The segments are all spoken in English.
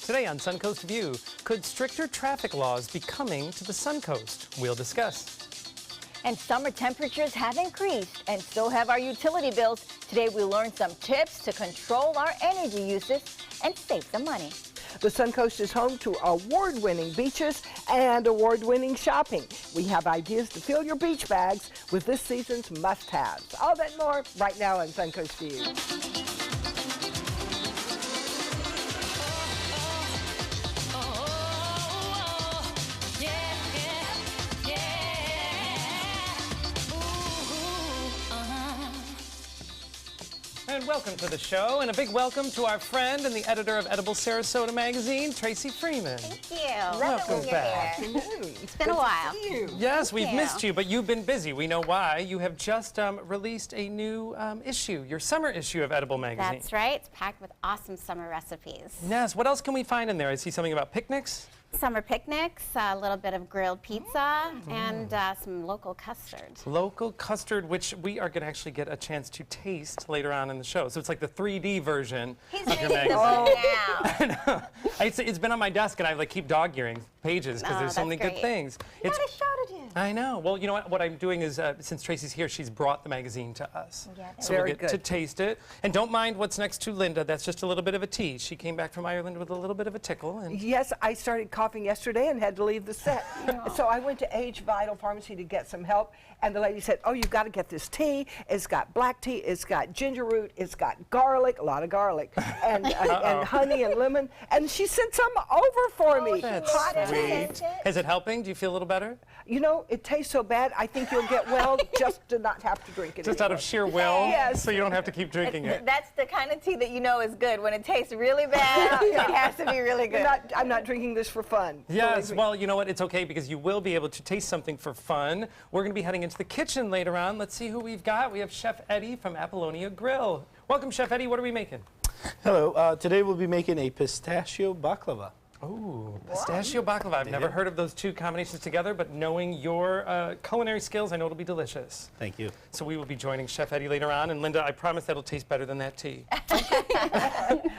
Today on Suncoast View, could stricter traffic laws be coming to the Suncoast? We'll discuss. And summer temperatures have increased and so have our utility bills. Today we learned some tips to control our energy usage and save some money. The Suncoast is home to award-winning beaches and award-winning shopping. We have ideas to fill your beach bags with this season's must-haves. All that and more right now on Suncoast View. And welcome to the show, and a big welcome to our friend and the editor of Edible Sarasota magazine, Tracy Freeman. Thank you. Welcome back. It's been a while. Yes, we've missed you, but you've been busy. We know why. You have just released a new issue, your summer issue of Edible magazine. That's right. It's packed with awesome summer recipes. Yes. What else can we find in there? I see something about picnics. Summer picnics, a little bit of grilled pizza, and some local custard. Local custard, which we are going to actually get a chance to taste later on in the show. So it's like the 3D version of your magazine. now. I know. It's been on my desk, and I keep dog-earing pages because there's so many good things. You gotta shout at him. I know. Well, you know what I'm doing is, since Tracy's here, she's brought the magazine to us. Yeah, so we'll get to taste it. And don't mind what's next to Linda. That's just a little bit of a tease. She came back from Ireland with a little bit of a tickle. And Yes, I started coughing yesterday and had to leave the set. So I went to Age Vital Pharmacy to get some help, and the lady said, oh, you've got to get this tea. It's got black tea, it's got ginger root, it's got garlic, a lot of garlic, and honey and lemon. And she sent some over for me. That's sweet. Is it helping? Do you feel a little better? You know, it tastes so bad, I think you'll get well just to not have to drink it Just out of sheer will? Yes. So you don't have to keep drinking it? That's the kind of tea that you know is good. When it tastes really bad, it has to be really good. I'm not drinking this for fun. Yes, well, you know what? It's okay because you will be able to taste something for fun. We're going to be heading into the kitchen later on. Let's see who we've got. We have Chef Eddie from Apollonia Grill. Welcome, Chef Eddie. What are we making? Hello. Today we'll be making a pistachio baklava. Oh, pistachio baklava. I've never heard of those two combinations together, but knowing your culinary skills, I know it'll be delicious. Thank you. So we will be joining Chef Eddie later on. And Linda, I promise that'll taste better than that tea.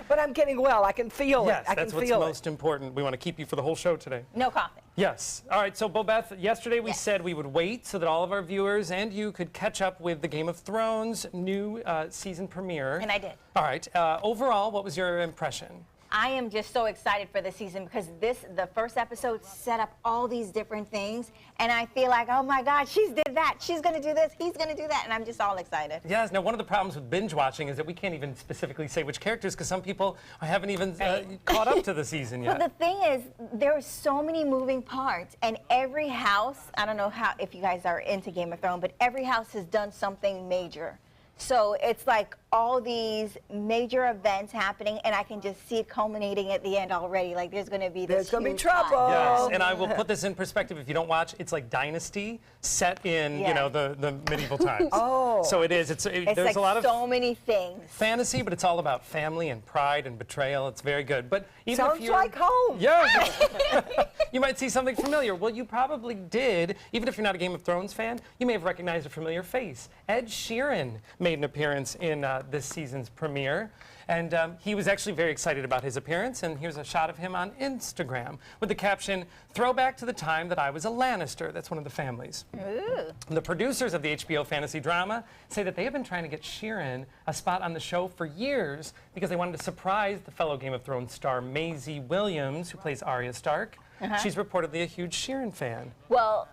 But I'm getting well. I can feel it. Yes, I that's can what's feel most important. We want to keep you for the whole show today. No coughing. Yes. All right, so Bobeth, yesterday we said we would wait so that all of our viewers and you could catch up with the Game of Thrones new season premiere. And I did. All right. Overall, what was your impression? I am just so excited for this season because the first episode set up all these different things, and I feel like, oh my God, she's did that, she's gonna do this, he's gonna do that, and I'm just all excited. Yes, now one of the problems with binge watching is that we can't even specifically say which characters because some people haven't even caught up to the season yet. But the thing is, there are so many moving parts, and every house, I don't know if you guys are into Game of Thrones, but every house has done something major. So it's like all these major events happening, and I can just see it culminating at the end already. Like there's going to be this. There's going to be huge trouble. fight. Yes, and I will put this in perspective. If you don't watch, it's like Dynasty set in you know the medieval times. Oh, so it is. It's It's there's like a lot of so many things. fantasy, but it's all about family and pride and betrayal. It's very good. But even sounds if you're like home. yeah, you might see something familiar. Well, you probably did. Even if you're not a Game of Thrones fan, you may have recognized a familiar face. Ed Sheeran made an appearance in this season's premiere, and he was actually very excited about his appearance. And here's a shot of him on Instagram with the caption, "Throwback to the time that I was a Lannister." That's one of the families. Ooh. The producers of the HBO fantasy drama say that they have been trying to get Sheeran a spot on the show for years because they wanted to surprise the fellow Game of Thrones star Maisie Williams, who plays Arya Stark. She's reportedly a huge Sheeran fan. Well,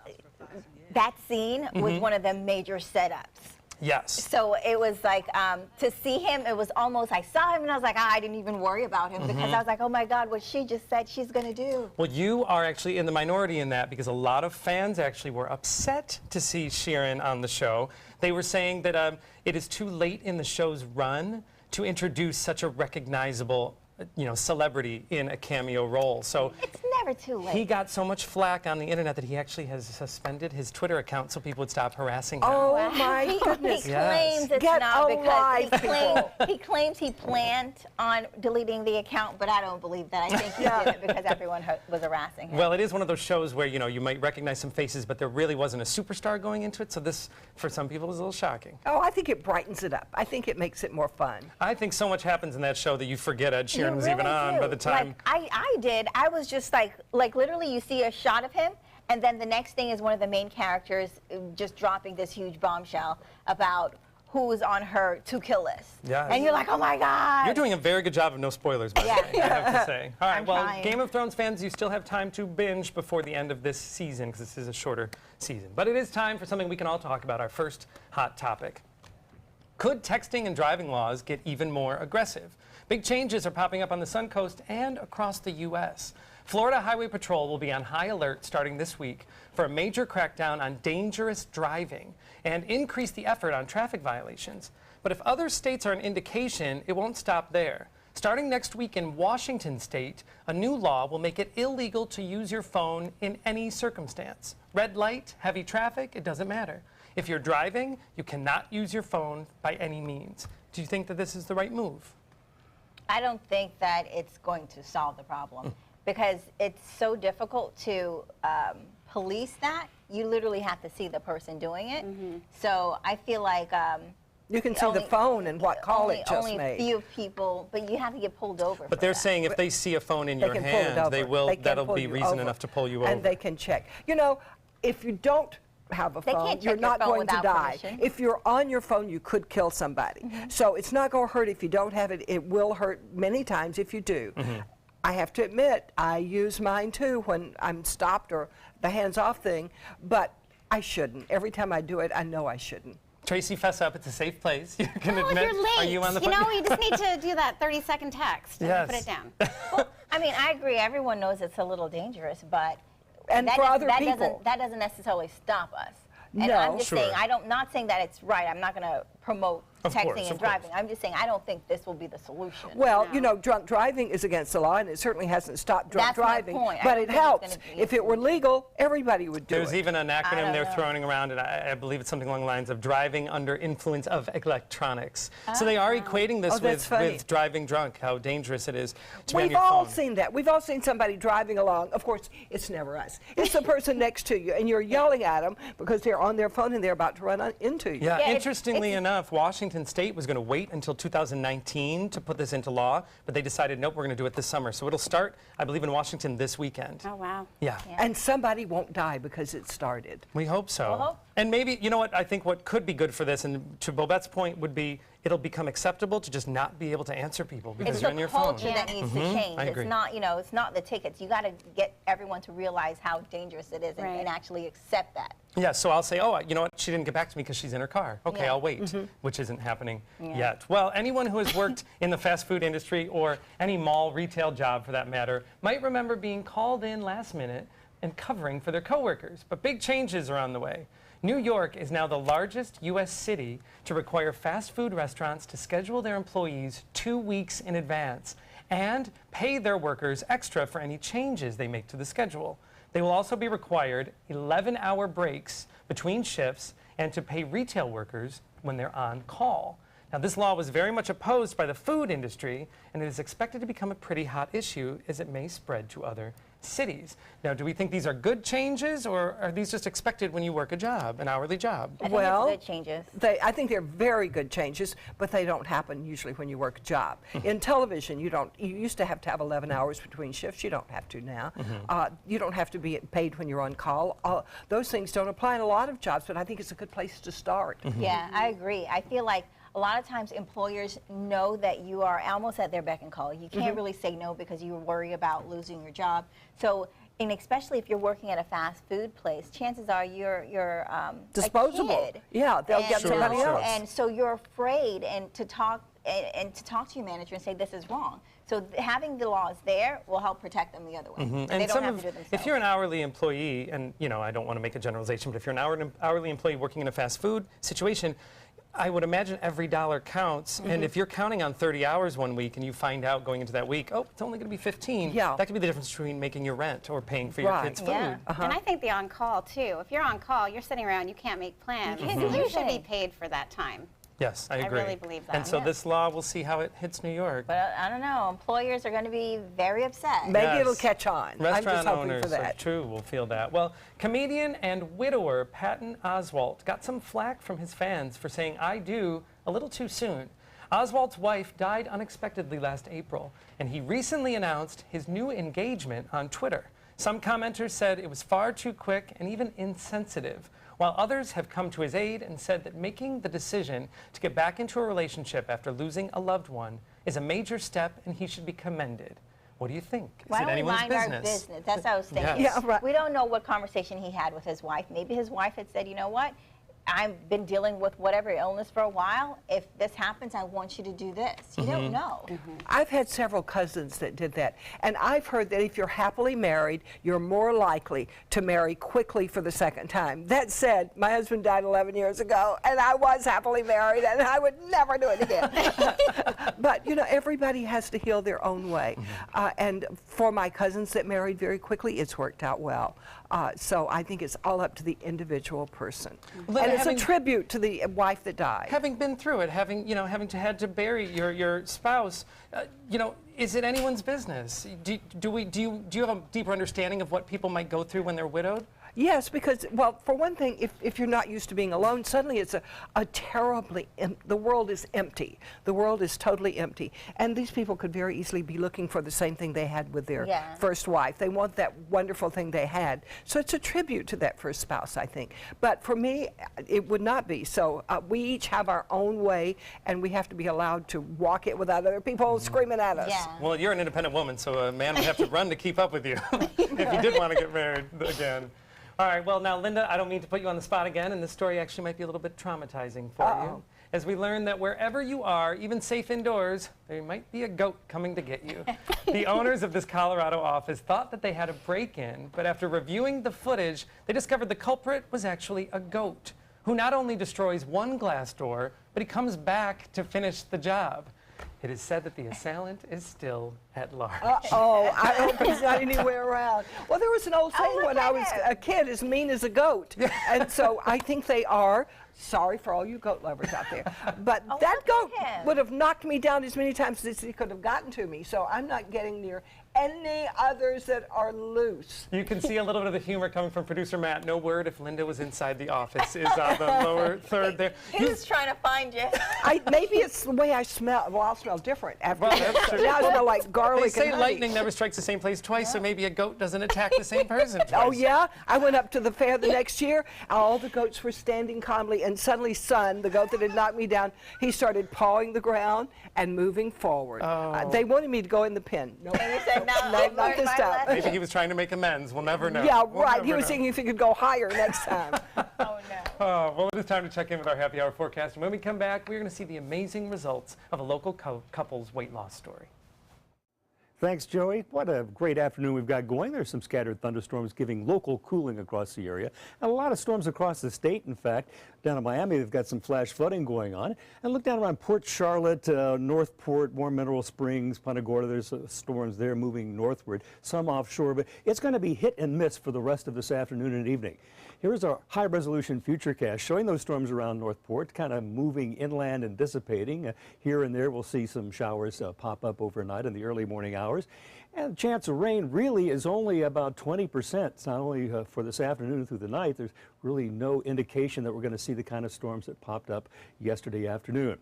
that scene was one of the major setups. Yes. So it was like, to see him, it was almost, I saw him and I was like, I didn't even worry about him because I was like, oh my God, what she just said she's going to do. Well, you are actually in the minority in that because a lot of fans actually were upset to see Sheeran on the show. They were saying that it is too late in the show's run to introduce such a recognizable celebrity in a cameo role. So It's never too late. He got so much flack on the internet that he actually has suspended his Twitter account so people would stop harassing him. Oh my He goodness. claims it's Get not alive, because he claims he planned on deleting the account, but I don't believe that. I think he did it because everyone was harassing him. Well, it is one of those shows where, you might recognize some faces, but there really wasn't a superstar going into it, so this, for some people, is a little shocking. Oh, I think it brightens it up. I think it makes it more fun. I think so much happens in that show that you forget Ed Sheeran You was even really on do. by the time. Like, I did. I was just like literally you see a shot of him, and then the next thing is one of the main characters just dropping this huge bombshell about who's on her to-kill list. Yes. And you're like, oh my God. You're doing a very good job of no spoilers, by the Yeah. way, I have to say. All right, I'm well, trying. Game of Thrones fans, you still have time to binge before the end of this season, because this is a shorter season. But it is time for something we can all talk about, our first hot topic. Could texting and driving laws get even more aggressive? Big changes are popping up on the Suncoast and across the U.S. Florida Highway Patrol will be on high alert starting this week for a major crackdown on dangerous driving and increase the effort on traffic violations. But if other states are an indication, it won't stop there. Starting next week in Washington state, a new law will make it illegal to use your phone in any circumstance. Red light, heavy traffic, it doesn't matter. If you're driving, you cannot use your phone by any means. Do you think that this is the right move? I don't think that it's going to solve the problem because it's so difficult to police that. You literally have to see the person doing it. So I feel like You can see the phone and what call it just only made. few people, but you have to get pulled over. But for they're that. saying if they see a phone in They your can pull it hand, over. they will. They can That'll pull be you reason over. enough to pull you over. And they can check. If you don't have a They phone, can't check you're your not phone going to without die. permission. If you're on your phone, you could kill somebody. So it's not going to hurt if you don't have it. It will hurt many times if you do. I have to admit, I use mine too when I'm stopped or the hands-off thing, but I shouldn't. Every time I do it, I know I shouldn't. Tracy, fess up. It's a safe place. You can Oh, if admit. you're late, Are you on the you phone? know, you just need to do that 30-second text and Yes. put it down. Well, I mean, I agree. Everyone knows it's a little dangerous, but And for other people. that doesn't necessarily stop us. And No. I'm just Sure. saying, not saying that it's right. I'm not going to promote Of texting course, and of driving. course. I'm just saying I don't think this will be the solution. Well, No. drunk driving is against the law, and it certainly hasn't stopped drunk That's my driving. point. I But don't it think it's helps. gonna be If it were legal, everybody would do There's it. even an acronym don't they're know. throwing around, and I believe it's something along the lines of driving under influence of electronics. So they are equating this Oh, that's funny. with driving drunk, how dangerous it is to be on We've your all phone. seen that. We've all seen somebody driving along. Of course, it's never us. It's the person next to you, and you're yelling at them because they're on their phone and they're about to run into you. Yeah, Yeah, interestingly it's- enough, Washington State was going to wait until 2019 to put this into law, but they decided, nope, we're going to do it this summer. So it'll start, I believe, in Washington this weekend. Oh, wow. Yeah. And somebody won't die because it started. We hope so. We'll hope. And maybe, you know what, I think what could be good for this, and to Bobette's point, would be it'll become acceptable to just not be able to answer people because It's you're the on your phone. culture that needs to change. I agree. It's not, it's not the tickets. You got to get everyone to realize how dangerous it is Right. and actually accept that. Yeah, so I'll say, oh, you know what, she didn't get back to me because she's in her car. Okay, Yeah. I'll wait, which isn't happening yet. Well, anyone who has worked in the fast food industry or any mall retail job for that matter might remember being called in last minute and covering for their coworkers. But big changes are on the way. New York is now the largest U.S. city to require fast food restaurants to schedule their employees 2 weeks in advance and pay their workers extra for any changes they make to the schedule. They will also be required 11-hour breaks between shifts and to pay retail workers when they're on call. Now, this law was very much opposed by the food industry, and it is expected to become a pretty hot issue as it may spread to other cities. Now, do we think these are good changes, or are these just expected when you work a job, an hourly job? I think Well, it's good changes. I think they're very good changes, but they don't happen usually when you work a job. In television, you used to have 11 hours between shifts. You don't have to now. You don't have to be paid when you're on call. Those things don't apply in a lot of jobs, but I think it's a good place to start. Yeah, I agree. I feel like a lot of times employers know that you are almost at their beck and call. You can't really say no because you worry about losing your job. So, and especially if you're working at a fast food place, chances are you're Disposable. A kid. Yeah, they'll get And, somebody else. And so you're afraid to talk to your manager and say this is wrong. So having the laws there will help protect them the other way. And they don't have to do it themselves. if you're an hourly employee, and I don't want to make a generalization, but if you're an hourly employee working in a fast food situation, I would imagine every dollar counts, and if you're counting on 30 hours one week and you find out going into that week, oh, it's only going to be 15, Yeah. that could be the difference between making your rent or paying for your Right. kids' food. Yeah. And I think the on-call, too. If you're on-call, you're sitting around, you can't make plans. can't You do should be anything. paid for that time. Yes, I agree. really believe that. And so Yeah. this law, we'll see how it hits New York. But I don't know. Employers are going to be very upset. Maybe Yes. it'll catch on. I'm Restaurant just hoping owners for that. true will feel that. Well, comedian and widower Patton Oswalt got some flack from his fans for saying "I do" a little too soon. Oswalt's wife died unexpectedly last April, and he recently announced his new engagement on Twitter. Some commenters said it was far too quick and even insensitive, while others have come to his aid and said that making the decision to get back into a relationship after losing a loved one is a major step and he should be commended. What do you think? Why is it don't we anyone's mind business? our business? That's what I was thinking. Yes. Yeah, right. We don't know what conversation he had with his wife. Maybe his wife had said, you know what? I've been dealing with whatever illness for a while. If this happens, I want you to do this. You don't know. I've had several cousins that did that, and I've heard that if you're happily married, you're more likely to marry quickly for the second time. That said, my husband died 11 years ago, and I was happily married, and I would never do it again. But, you know, everybody has to heal their own way. And for my cousins that married very quickly, it's worked out well. So I think it's all up to the individual person. Linda, And it's a having- tribute to the wife that died. Having been through it, having had to bury your spouse, is it anyone's business? Do you have a deeper understanding of what people might go through when they're widowed? Yes, because, well, for one thing, if you're not used to being alone, suddenly it's a terribly, the world is empty. The world is totally empty. And these people could very easily be looking for the same thing they had with their Yeah. first wife. They want that wonderful thing they had. So it's a tribute to that first spouse, I think. But for me, it would not be. So we each have our own way, and we have to be allowed to walk it without other people screaming at us. Yeah. Well, you're an independent woman, so a man would have to run to keep up with you if you did want to get married again. All right, well, now, Linda, I don't mean to put you on the spot again, and this story actually might be a little bit traumatizing for you. As we learn that wherever you are, even safe indoors, there might be a goat coming to get you. The owners of this Colorado office thought that they had a break-in, but after reviewing the footage, they discovered the culprit was actually a goat, who not only destroys one glass door, but he comes back to finish the job. It is said that the assailant is still at large. Oh, I hope he's not anywhere around. Well, there was an old saying look when I at was him. a kid, as mean as a goat. And so I think they are. Sorry for all you goat lovers out there. But Oh, that look goat at him. would have knocked me down as many times as he could have gotten to me. So I'm not getting near any others that are loose. You can see a little bit of the humor coming from producer Matt. No word if Linda was inside the office is on the lower third there. He was trying to find you. Maybe it's the way I smell. Well, I'll smell different after Well, this. that's true. Now I smell like They garlic say and honey. lightning never strikes the same place twice, so maybe a goat doesn't attack the same person twice. Oh, yeah? I went up to the fair the next year. All the goats were standing calmly, and suddenly Sun, the goat that had knocked me down, he started pawing the ground and moving forward. They wanted me to go in the pen. Nope. And he said, no, No, I've not learned this my time. lesson. Maybe he was trying to make amends. We'll never know. Yeah, We'll right. never He was know. thinking if he could go higher next time. Oh, no. Well, it is time to check in with our happy hour forecast. And when we come back, we're going to see the amazing results of a local couple's weight loss story. Thanks, Joey. What a great afternoon we've got going. There's some scattered thunderstorms giving local cooling across the area. And a lot of storms across the state, in fact. Down in Miami, they've got some flash flooding going on. And look down around Port Charlotte, Northport, Warm Mineral Springs, Punta Gorda. There's storms there moving northward, some offshore. But it's going to be hit and miss for the rest of this afternoon and evening. Here's our high-resolution futurecast showing those storms around Northport, kind of moving inland and dissipating. Here and there, we'll see some showers pop up overnight in the early morning hours. And the chance of rain really is only about 20%. It's not only for this afternoon through the night. There's really no indication that we're going to see the kind of storms that popped up yesterday afternoon.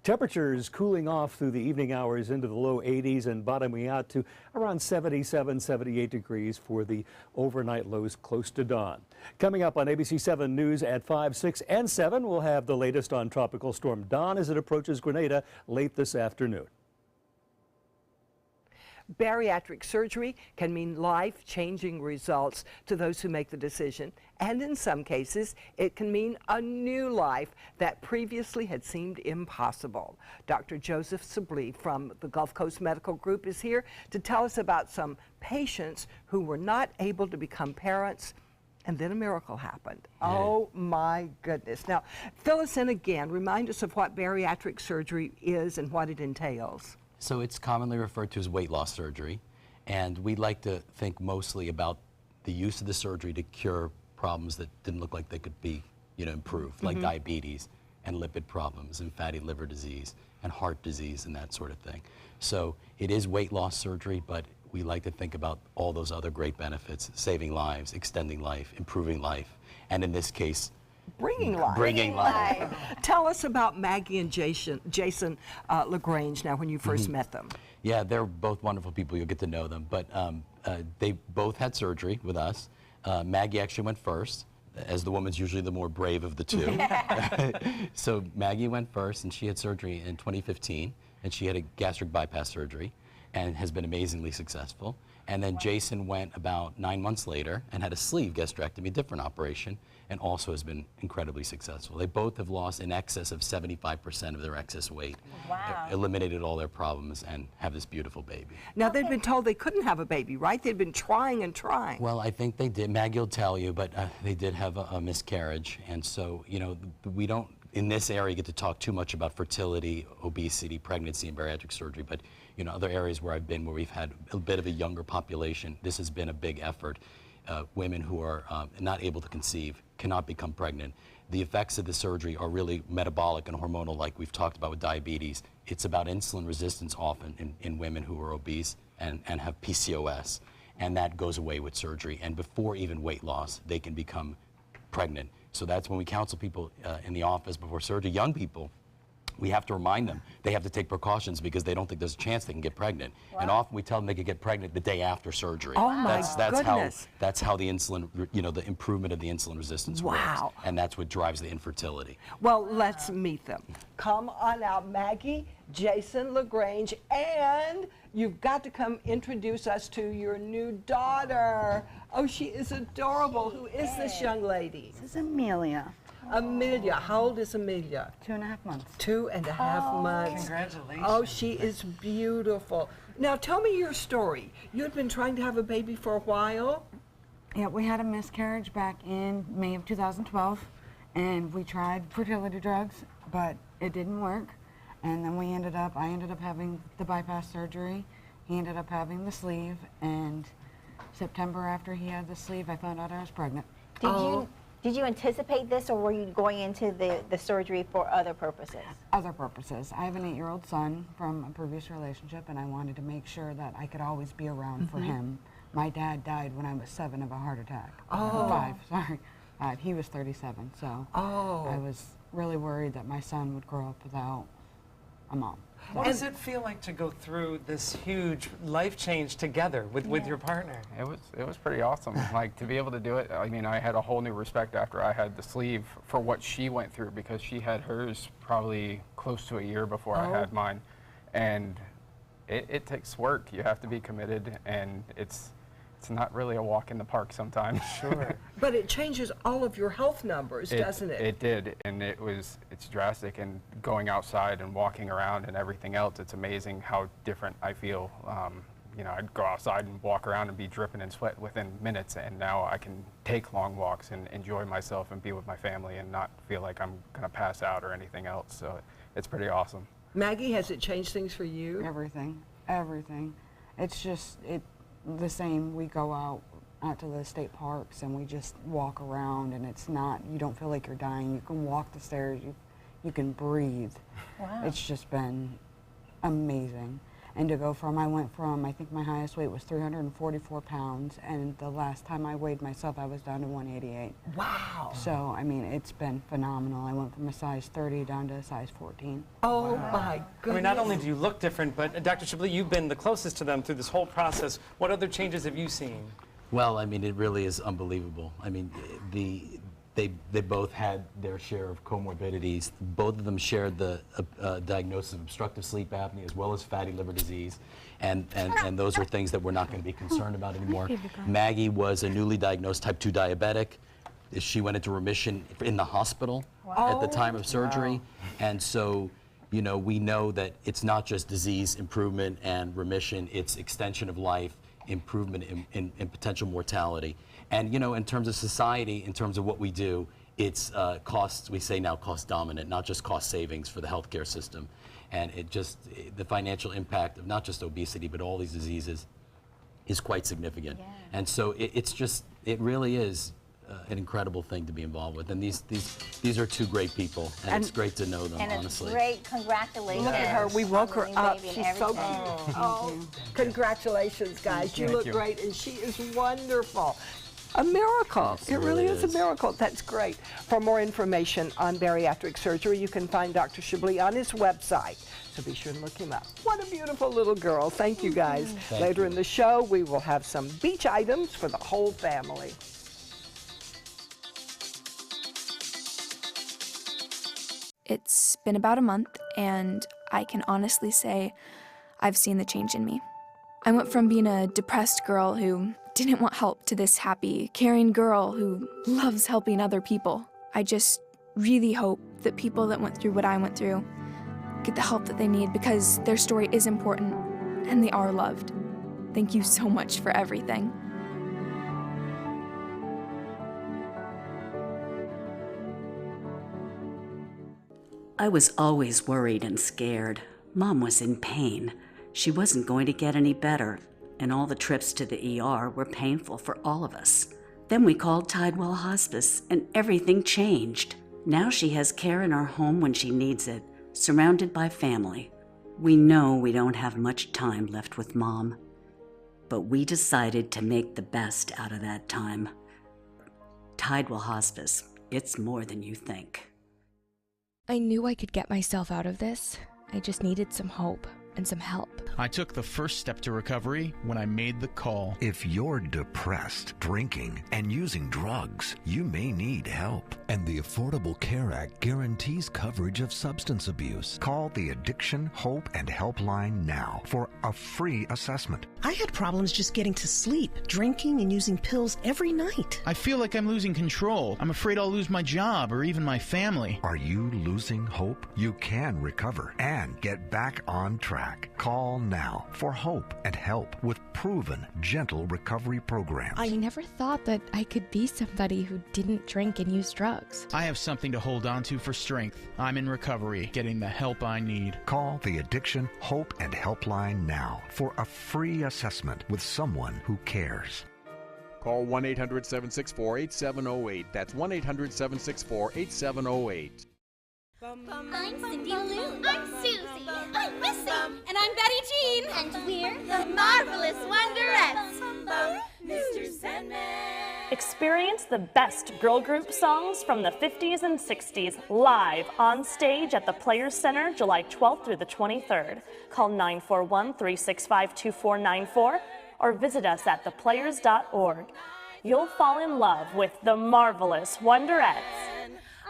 Temperatures cooling off through the evening hours into the low 80s and bottoming out to around 77, 78 degrees for the overnight lows close to dawn. Coming up on ABC 7 News at 5, 6, and 7, we'll have the latest on Tropical Storm Don as it approaches Grenada late this afternoon. Bariatric surgery can mean life-changing results to those who make the decision, and in some cases, it can mean a new life that previously had seemed impossible. Dr. Joseph Sablee from the Gulf Coast Medical Group is here to tell us about some patients who were not able to become parents and then a miracle happened. Oh my goodness. Now, fill us in again. Remind us of what bariatric surgery is and what it entails. So it's commonly referred to as weight loss surgery, and we like to think mostly about the use of the surgery to cure problems that didn't look like they could be, improved, like diabetes and lipid problems and fatty liver disease and heart disease and that sort of thing. So it is weight loss surgery, but we like to think about all those other great benefits: saving lives, extending life, improving life, and in this case, Bringing life. bringing life. Tell us about Maggie and Jason LaGrange now when you first met them. Yeah, they're both wonderful people. You'll get to know them. But they both had surgery with us. Maggie actually went first, as the woman's usually the more brave of the two. So Maggie went first, and she had surgery in 2015, and she had a gastric bypass surgery and has been amazingly successful. And then Jason went about 9 months later and had a sleeve gastrectomy, different operation, and also has been incredibly successful. They both have lost in excess of 75% of their excess weight, eliminated all their problems, and have this beautiful baby. Now, they'd been told they couldn't have a baby, right? They'd been trying and trying. Well, I think they did. Maggie will tell you, but they did have a miscarriage. And so, we don't, in this area, get to talk too much about fertility, obesity, pregnancy, and bariatric surgery. But, other areas where I've been where we've had a bit of a younger population, this has been a big effort. Women who are not able to conceive cannot become pregnant. The effects of the surgery are really metabolic and hormonal, like we've talked about with diabetes. It's about insulin resistance often in women who are obese and have PCOS, and that goes away with surgery. And before even weight loss, they can become pregnant. So that's when we counsel people in the office before surgery, young people. We have to remind them they have to take precautions because they don't think there's a chance they can get pregnant. Wow. And often we tell them they could get pregnant the day after surgery. Oh my goodness. That's how the insulin, the improvement of the insulin resistance works. And that's what drives the infertility. Well, let's meet them. Come on out, Maggie, Jason LaGrange, and you've got to come introduce us to your new daughter. Oh, she is adorable. Who is this young lady? This is Amelia. Amelia. How old is Amelia? 2.5 months. 2.5 months. Congratulations. Oh, she is beautiful. Now, tell me your story. You had been trying to have a baby for a while? Yeah, we had a miscarriage back in May of 2012, and we tried fertility drugs, but it didn't work. And then I ended up having the bypass surgery. He ended up having the sleeve, and September after he had the sleeve, I found out I was pregnant. Did you anticipate this, or were you going into the surgery for other purposes? Other purposes. I have an 8-year-old son from a previous relationship, and I wanted to make sure that I could always be around for him. My dad died when I was 7 of a heart attack. 5, sorry. He was 37, so I was really worried that my son would grow up without a mom. What does it feel like to go through this huge life change together with your partner? It was pretty awesome. Like, to be able to do it, I mean, I had a whole new respect after I had the sleeve for what she went through, because she had hers probably close to a year before I had mine. And it takes work. You have to be committed, and it's not really a walk in the park sometimes. Sure. But it changes all of your health numbers, doesn't it? It did, and it's drastic. And going outside and walking around and everything else, it's amazing how different I feel. I'd go outside and walk around and be dripping in sweat within minutes, and now I can take long walks and enjoy myself and be with my family and not feel like I'm gonna pass out or anything else. So it's pretty awesome. Maggie, has it changed things for you? Everything. It's just the same. We go out to the state parks and we just walk around, and it's not, you don't feel like you're dying. You can walk the stairs, you can breathe. Wow. It's just been amazing. And to go from, I think my highest weight was 344 pounds, and the last time I weighed myself, I was down to 188. Wow. So, I mean, it's been phenomenal. I went from a size 30 down to a size 14. Oh my goodness. I mean, not only do you look different, but Dr. Shibley, you've been the closest to them through this whole process. What other changes have you seen? Well, I mean, it really is unbelievable. I mean, they both had their share of comorbidities. Both of them shared the diagnosis of obstructive sleep apnea as well as fatty liver disease. And those are things that we're not going to be concerned about anymore. Maggie was a newly diagnosed type 2 diabetic. She went into remission in the hospital at the time of surgery. And so, we know that it's not just disease improvement and remission, it's extension of life. improvement in potential mortality. And you know, in terms of society, in terms of what we do, it's cost, we say now cost dominant, not just cost savings for the healthcare system. And the financial impact of not just obesity, but all these diseases is quite significant. Yeah. And so it really is an incredible thing to be involved with. And these are two great people, and it's great to know them, And honestly. it's great. Congratulations. Look at her. We woke her on the new up. baby and She's so everything. cute. Oh, congratulations, guys. You Thank look you. great, and she is wonderful. A miracle. Yes, it really is a is. miracle. That's great. For more information on bariatric surgery, you can find Dr. Chablis on his website. So be sure and look him up. What a beautiful little girl. Thank you, guys. Thank Later you. in the show, we will have some beach items for the whole family. It's been about a month, and I can honestly say I've seen the change in me. I went from being a depressed girl who didn't want help to this happy, caring girl who loves helping other people. I just really hope that people that went through what I went through get the help that they need, because their story is important and they are loved. Thank you so much for everything. I was always worried and scared. Mom was in pain. She wasn't going to get any better, and all the trips to the ER were painful for all of us. Then we called Tidewell Hospice, and everything changed. Now she has care in our home when she needs it, surrounded by family. We know we don't have much time left with Mom, but we decided to make the best out of that time. Tidewell Hospice, it's more than you think. I knew I could get myself out of this. I just needed some hope and some help. I took the first step to recovery when I made the call. If you're depressed, drinking, and using drugs, you may need help. And the Affordable Care Act guarantees coverage of substance abuse. Call the Addiction, Hope, and Helpline now for a free assessment. I had problems just getting to sleep, drinking and using pills every night. I feel like I'm losing control. I'm afraid I'll lose my job or even my family. Are you losing hope? You can recover and get back on track. Call now for hope and help with proven, gentle recovery programs. I never thought that I could be somebody who didn't drink and use drugs. I have something to hold on to for strength. I'm in recovery, getting the help I need. Call the Addiction, Hope, and Helpline now for a free assessment with someone who cares. Call 1-800-764-8708. That's 1-800-764-8708. I'm Cindy Lou. I'm Susie. I'm Missy. And I'm Betty Jean. And we're the Marvelous Wonderettes. Mr. Sandman. Experience the best girl group songs from the 50s and 60s live on stage at the Players Center July 12th through the 23rd. Call 941-365-2494 or visit us at theplayers.org. You'll fall in love with the Marvelous Wonderettes.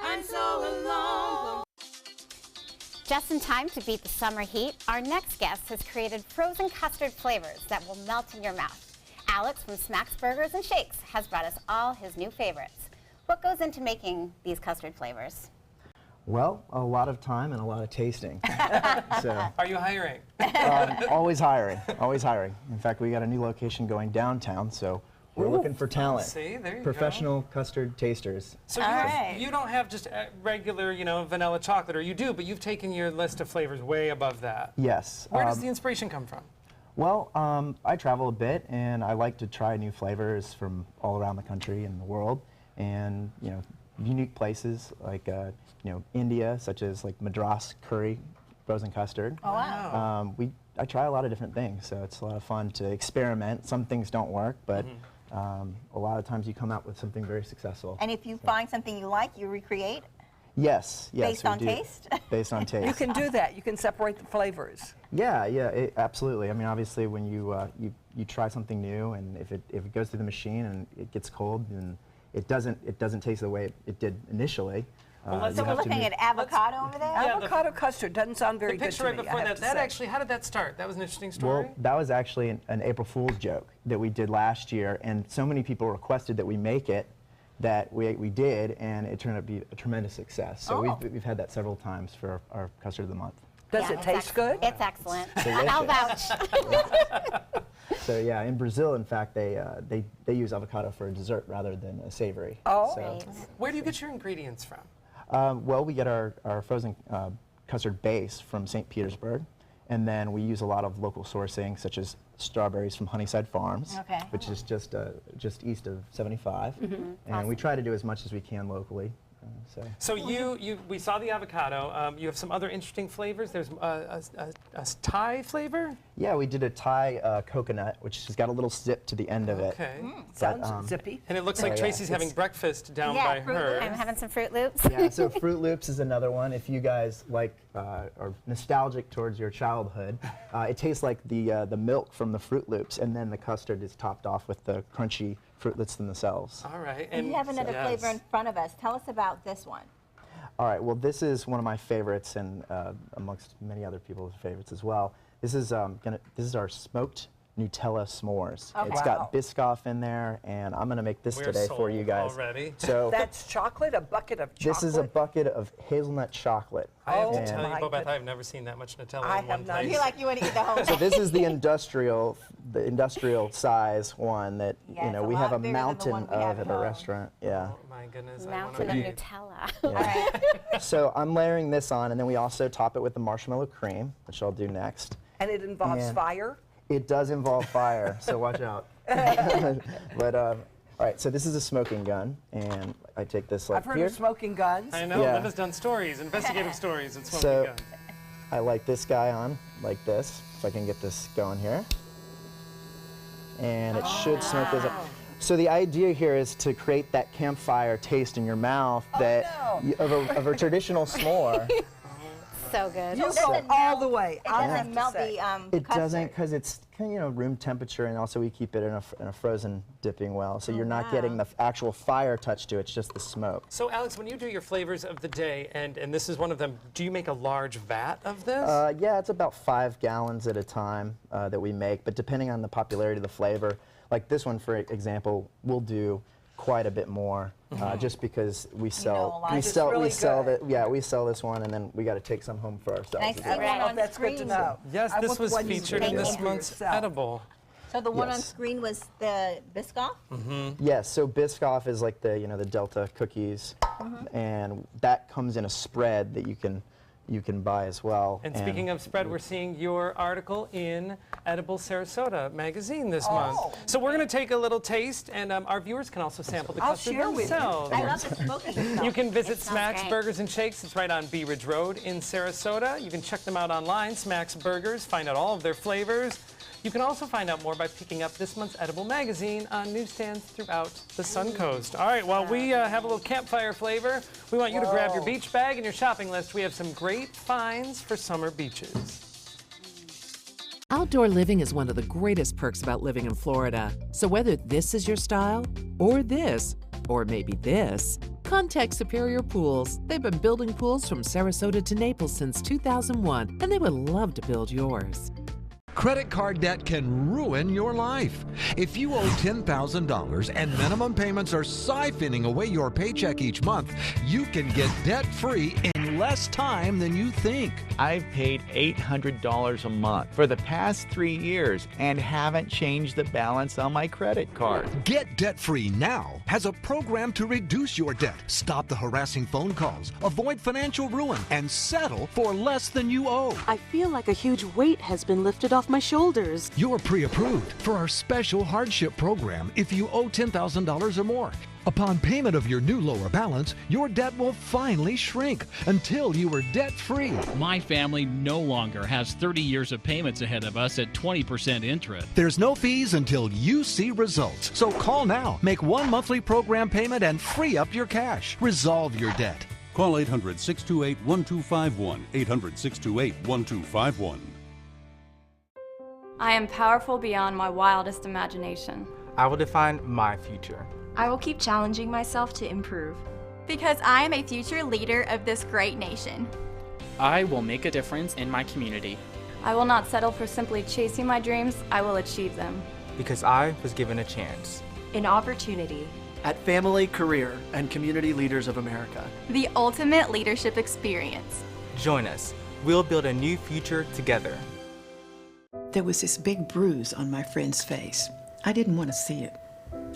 I'm so alone. Just in time to beat the summer heat, our next guest has created frozen custard flavors that will melt in your mouth. Alex from Smacks Burgers and Shakes has brought us all his new favorites. What goes into making these custard flavors? Well, a lot of time and a lot of tasting. So, Are you hiring? always hiring, always hiring. In fact, we got a new location going downtown, so we're looking for talent. See, there you Professional custard tasters. So you don't have just regular, vanilla chocolate, or you do, but you've taken your list of flavors way above that. Yes. Where does the inspiration come from? Well, I travel a bit, and I like to try new flavors from all around the country and the world, and unique places like India, such as like Madras curry frozen custard. Oh wow! I try a lot of different things, so it's a lot of fun to experiment. Some things don't work, but a lot of times you come out with something very successful. And if you find something you like, you recreate? Yes, Based we on do. taste? Based on taste. You can do that. You can separate the flavors. Yeah, absolutely. I mean, obviously, when you try something new, and if it goes through the machine and it gets cold, then it doesn't taste the way it did initially. So we're looking at avocado over there? Avocado custard doesn't sound very good to me. The picture right before that actually, how did that start? That was an interesting story. Well, that was actually an April Fool's joke that we did last year, and so many people requested that we make it that we did, and it turned out to be a tremendous success. So we've had that several times for our custard of the month. Does it taste good? It's excellent. Delicious. I'll vouch. So yeah, in Brazil, in fact, they use avocado for a dessert rather than a savory. Oh. So, Where do you get your ingredients from? well, we get our frozen custard base from St. Petersburg, and then we use a lot of local sourcing, such as strawberries from Honeyside Farms, which is just east of 75, and we try to do as much as we can locally. So we saw the avocado. You have some other interesting flavors. There's a Thai flavor? Yeah, we did a Thai coconut, which has got a little zip to the end of it. Okay. Sounds zippy. And it looks like Tracy's having breakfast down by her. I'm having some Fruit Loops. Yeah, so Fruit Loops is another one. If you guys like are nostalgic towards your childhood, it tastes like the milk from the Fruit Loops, and then the custard is topped off with the crunchy fruitlets themselves. All right. And we have another flavor in front of us. Tell us about this one. All right. Well, this is one of my favorites, and amongst many other people's favorites as well. This is our smoked Nutella s'mores. Okay. It's got Biscoff in there, and I'm going to make this today for you guys. Already. So that's chocolate, a bucket of chocolate? This is a bucket of hazelnut chocolate. I have to tell you, Bobette, I've never seen that much Nutella in one place. I feel like you want to eat the whole thing. So this is the industrial size one that we have a mountain of at a restaurant. Yeah. Oh my goodness. Mountain of Nutella. Yeah. All right. So I'm layering this on, and then we also top it with the marshmallow cream, which I'll do next. And it involves fire? It does involve fire, so watch out. But all right, so this is a smoking gun, and I take this like I've heard here. of smoking guns. I know, Linda's done stories, investigative stories with smoking So guns. I light this guy on like this, if I can get this going here. And it should smoke this up. So the idea here is to create that campfire taste in your mouth of a traditional s'more. So good. You go all the way. It doesn't melt the It custard. doesn't, because it's room temperature, and also we keep it in a frozen dipping well, so you're not getting the actual fire touch to it. It's just the smoke. So Alex, when you do your flavors of the day, and this is one of them, do you make a large vat of this? Yeah, it's about 5 gallons at a time that we make, but depending on the popularity of the flavor, like this one, for example, we'll do quite a bit more, just because we sell this one, and then we got to take some home for ourselves. Nice. That's good to know. Yes, this was featured in this month's edible. So the one on screen was the Biscoff? Yes, so Biscoff is like the the Delta cookies, and that comes in a spread that you can buy as well. And speaking of spread, we're seeing your article in Edible Sarasota magazine this month. So we're going to take a little taste, and our viewers can also sample the custard themselves. I love the smoking. You can visit Smacks Burgers and Shakes. It's right on Bee Ridge Road in Sarasota. You can check them out online, Smacks Burgers, find out all of their flavors. You can also find out more by picking up this month's Edible magazine on newsstands throughout the Suncoast. All right, while we have a little campfire flavor, we want you to grab your beach bag and your shopping list. We have some great finds for summer beaches. Outdoor living is one of the greatest perks about living in Florida. So whether this is your style, or this, or maybe this, contact Superior Pools. They've been building pools from Sarasota to Naples since 2001, and they would love to build yours. Credit card debt can ruin your life. If you owe $10,000 and minimum payments are siphoning away your paycheck each month, you can get debt-free in less time than you think. I've paid $800 a month for the past 3 years and haven't changed the balance on my credit card. Get debt-free now has a program to reduce your debt, stop the harassing phone calls, avoid financial ruin, and settle for less than you owe. I feel like a huge weight has been lifted off my shoulders. You're pre-approved for our special hardship program if you owe $10,000 or more. Upon payment of your new lower balance, your debt will finally shrink until you are debt-free. My family no longer has 30 years of payments ahead of us at 20% interest. There's no fees until you see results. So call now, make one monthly program payment, and free up your cash. Resolve your debt. Call 800-628-1251, 800-628-1251. I am powerful beyond my wildest imagination. I will define my future. I will keep challenging myself to improve. Because I am a future leader of this great nation. I will make a difference in my community. I will not settle for simply chasing my dreams, I will achieve them. Because I was given a chance. An opportunity. At Family, Career, and Community Leaders of America. The ultimate leadership experience. Join us. We'll build a new future together. there was this big bruise on my friend's face. I didn't want to see it.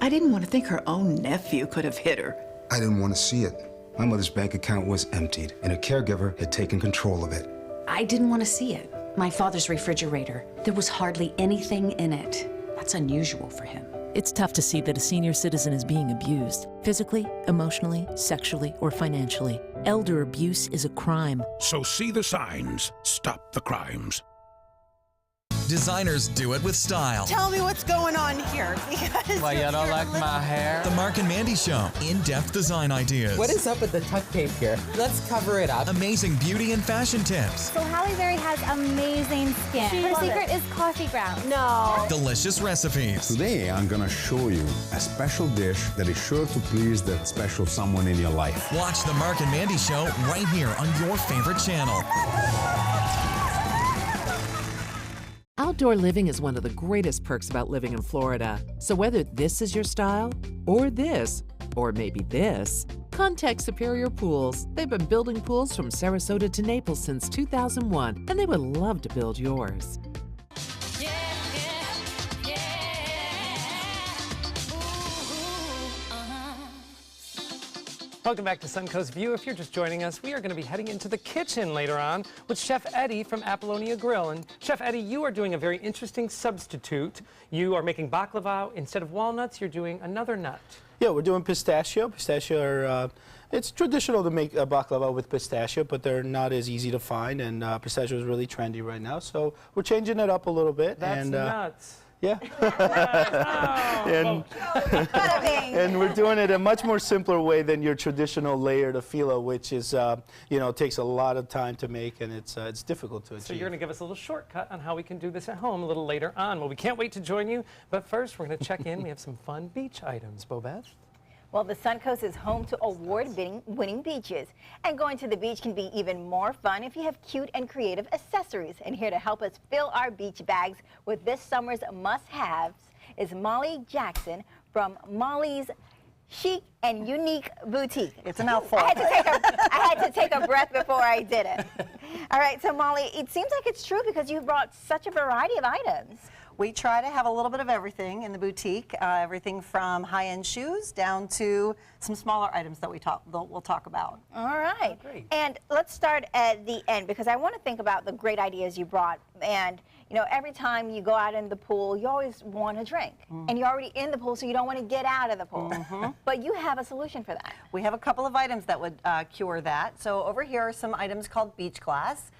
I didn't want to think her own nephew could have hit her. I didn't want to see it. My mother's bank account was emptied, and a caregiver had taken control of it. I didn't want to see it. My father's refrigerator, there was hardly anything in it. That's unusual for him. It's tough to see that a senior citizen is being abused, physically, emotionally, sexually, or financially. Elder abuse is a crime. So see the signs. Stop the crimes. Designers do it with style. Tell me what's going on here. Because Why, you don't like my hair? The Mark and Mandy Show. In-depth design ideas. What is up with the tuck tape here? Let's cover it up. Amazing beauty and fashion tips. So Halle Berry has amazing skin. Her secret is coffee grounds. No. Delicious recipes. Today, I'm gonna show you a special dish that is sure to please that special someone in your life. Watch the Mark and Mandy Show right here on your favorite channel. Outdoor living is one of the greatest perks about living in Florida. So whether this is your style, or this, or maybe this, contact Superior Pools. They've been building pools from Sarasota to Naples since 2001, and they would love to build yours. Welcome back to Suncoast View. If you're just joining us, we are going to be heading into the kitchen later on with Chef Eddie from Apollonia Grill. And Chef Eddie, you are doing a very interesting substitute. You are making baklava. Instead of walnuts, you're doing another nut. Yeah, we're doing pistachio. Pistachio are, it's traditional to make a baklava with pistachio, but they're not as easy to find, and pistachio is really trendy right now. So we're changing it up a little bit. That's nuts. Yeah. And we're doing it a much more simpler way than your traditional layered filo, which is, takes a lot of time to make, and it's difficult to achieve. So you're going to give us a little shortcut on how we can do this at home a little later on. Well, we can't wait to join you, but first we're going to check in. We have some fun beach items. Bobeth? Well, the Suncoast is home to award-winning beaches, and going to the beach can be even more fun if you have cute and creative accessories. And here to help us fill our beach bags with this summer's must-haves is Molly Jackson from Molly's Chic and Unique Boutique. It's a mouthful. I had to take a breath before I did it. All right, so Molly, it seems like it's true because you brought such a variety of items. We try to have a little bit of everything in the boutique, everything from high-end shoes down to some smaller items that we'll talk about. All right. Oh, great. And let's start at the end because I want to think about the great ideas you brought. And, every time you go out in the pool, you always want a drink. And you're already in the pool, so you don't want to get out of the pool. But you have a solution for that. We have a couple of items that would cure that. So over here are some items called beach glass.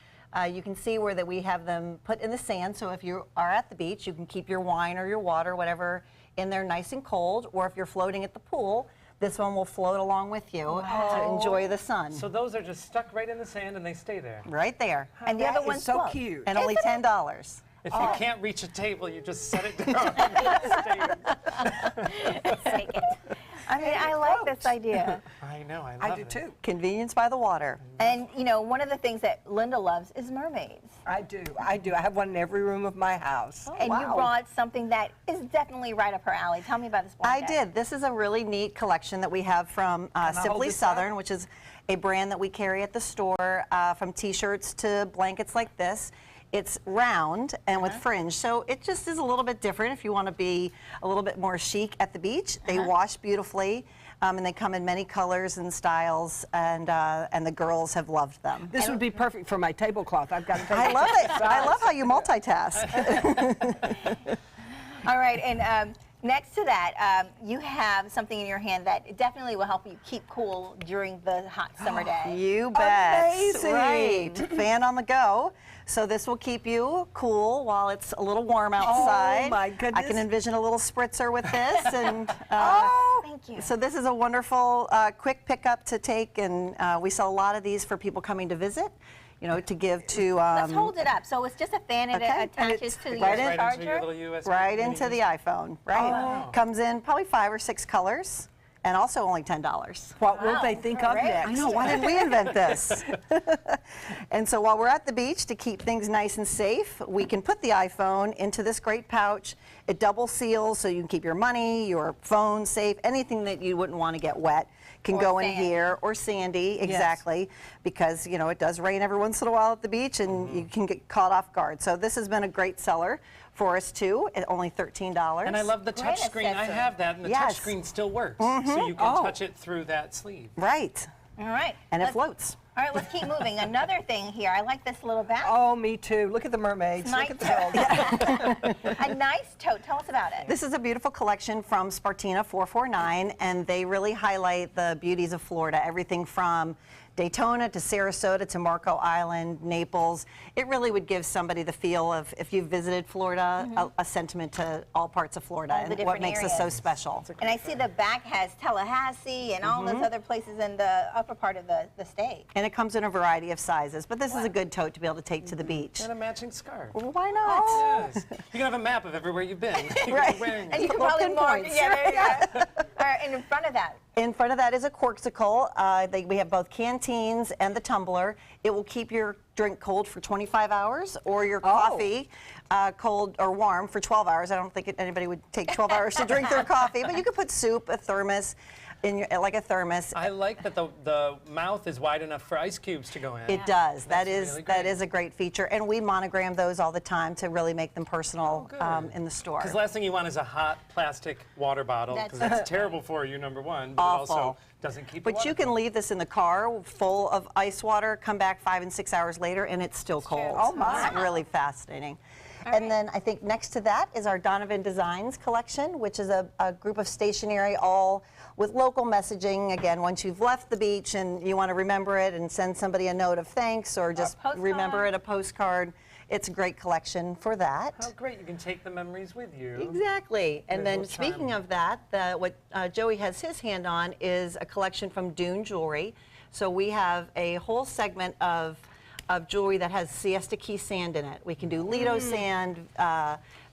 You can see where that we have them put in the sand, so if you are at the beach, you can keep your wine or your water, whatever, in there nice and cold, or if you're floating at the pool, this one will float along with you to enjoy the sun. So those are just stuck right in the sand and they stay there? Right there. And the other one's so cute. And only $10. If you can't reach a table, you just set it down and Take it. I like this idea. I know, I love it. I do too. Convenience by the water. And, one of the things that Linda loves is mermaids. I do. I have one in every room of my house. And you brought something that is definitely right up her alley. Tell me about this one. I did. This is a really neat collection that we have from Simply Southern, which is a brand that we carry at the store, from t-shirts to blankets like this. It's round and with fringe, so it just is a little bit different if you want to be a little bit more chic at the beach. They wash beautifully, and they come in many colors and styles, and the girls have loved them. This would be perfect for my tablecloth. I've got to I love it. I love how you multitask. All right, and next to that, you have something in your hand that definitely will help you keep cool during the hot summer day. You bet. Amazing. Right. Fan on the go. So this will keep you cool while it's a little warm outside. Oh my goodness. I can envision a little spritzer with this. And thank you. So this is a wonderful quick pickup to take, and we sell a lot of these for people coming to visit. To give to... Let's hold it up. So it's just a fan and it attaches to your charger? Right into the iPhone. Right. Oh. Comes in probably 5 or 6 colors. and also only $10. What will they think of next? I know, why didn't we invent this? And so while we're at the beach, to keep things nice and safe, we can put the iPhone into this great pouch. It double seals so you can keep your money, your phone safe, anything that you wouldn't want to get wet can go in here, or sandy, exactly, because, you know, it does rain every once in a while at the beach and you can get caught off guard. So this has been a great seller for us too, at only $13. And I love the touch screen. I have that, and the touch screen still works. So you can touch it through that sleeve. Right. All right. And it floats. All right, let's keep moving. Another thing here. I like this little bag. Oh, me too. Look at the mermaids. Nice Look at the A nice tote. Tell us about it. This is a beautiful collection from Spartina 449, and they really highlight the beauties of Florida. Everything from Daytona to Sarasota to Marco Island, Naples. It really would give somebody the feel of, if you've visited Florida, a sentiment to all parts of Florida and what makes us so special. And I see the back has Tallahassee and all those other places in the upper part of the state. And it comes in a variety of sizes, but this is a good tote to be able to take to the beach. And a matching scarf. Well, why not? Yes. You can have a map of everywhere you've been. Right. And you can probably mark. Yeah, there you go. All right, and in front of that. In front of that is a corksicle. We have both canteens and the tumbler. It will keep your drink cold for 25 hours or your coffee cold or warm for 12 hours. I don't think anybody would take 12 hours to drink their coffee, but you could put soup, a thermos, in your, like a thermos. I like that the mouth is wide enough for ice cubes to go in. It does. That is really that is a great feature, and we monogram those all the time to really make them personal in the store. Because the last thing you want is a hot plastic water bottle, because that's terrible for you, number one, but Awful. it also doesn't keep the But water you can cold. leave this in the car full of ice water, come back 5 and 6 hours later, and it's still cold. Oh my! It's really fascinating. And then I think next to that is our Donovan Designs collection, which is a group of stationery all with local messaging. Again, once you've left the beach and you want to remember it and send somebody a note of thanks or just remember it, a postcard, it's a great collection for that. Oh, great. You can take the memories with you. Exactly. And then Visual speaking charm. of that, what Joey has his hand on is a collection from Dune Jewelry. So we have a whole segment of jewelry that has Siesta Key sand in it. We can do Lido sand,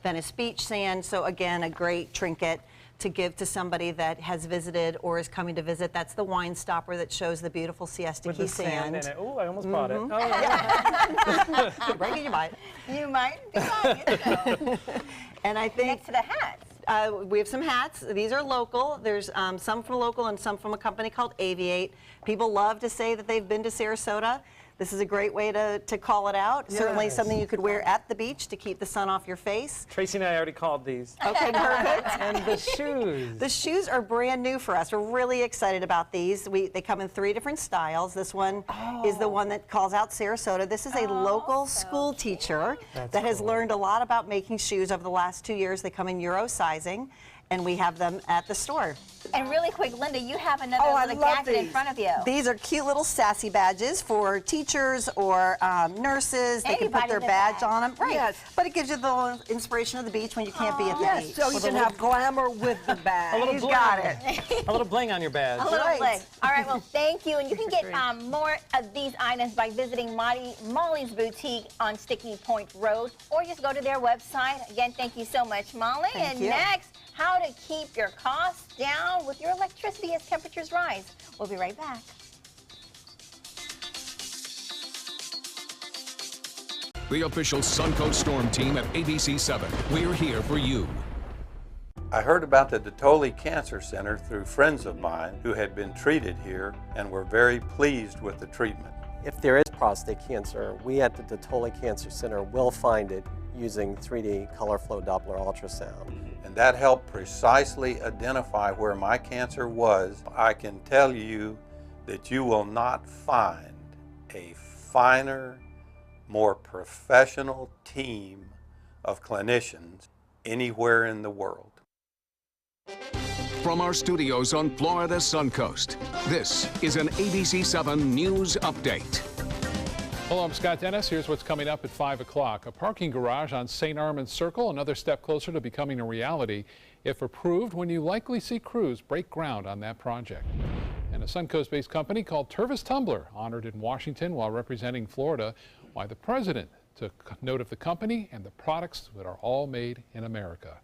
Venice Beach sand. So again, a great trinket to give to somebody that has visited or is coming to visit. That's the wine stopper that shows the beautiful Siesta Key With the sand in it. Oh, I almost bought it. Oh, yeah. Right, you might. You might be buying it, though. And I think next to the hats. we have some hats. These are local. There's some from local and some from a company called Aviate. People love to say that they've been to Sarasota. This is a great way to call it out. Certainly Yes. something you could wear at the beach to keep the sun off your face. Tracy and I already called these. Okay, perfect. And the shoes. The shoes are brand new for us. We're really excited about these. They come in 3 different styles. This one is the one that calls out Sarasota. This is a local school teacher that has learned a lot about making shoes over the last 2 years. They come in Euro sizing, and we have them at the store. And really quick, Linda, you have another little love gadget in front of you. These are cute little sassy badges for teachers or nurses. They can put Anybody their in the badge bag. on them. Right. Yes. But it gives you the little inspiration of the beach when you can't be at the Yes, beach. so you can have glamour with the bag. A little He's bling. got it. A little bling on your badge. A little Right. bling. All right, well, thank you. And you can get more of these items by visiting Molly's Boutique on Sticky Point Road, or just go to their website. Again, thank you so much, Molly. Thank and you. next, how to keep your costs down with your electricity as temperatures rise. We'll be right back. The official Suncoast Storm team at ABC7. We're here for you. I heard about the Dotoli Cancer Center through friends of mine who had been treated here and were very pleased with the treatment. If there is prostate cancer, we at the Dotoli Cancer Center will find it using 3D color flow Doppler ultrasound. And that helped precisely identify where my cancer was. I can tell you that you will not find a finer, more professional team of clinicians anywhere in the world. From our studios on Florida's Suncoast, this is an ABC7 News Update. Hello, I'm Scott Dennis. Here's what's coming up at 5 o'clock. A parking garage on St. Armand's Circle, another step closer to becoming a reality. If approved, when you likely see crews break ground on that project. And a Suncoast-based company called Tervis Tumbler honored in Washington while representing Florida. Why the president took note of the company and the products that are all made in America.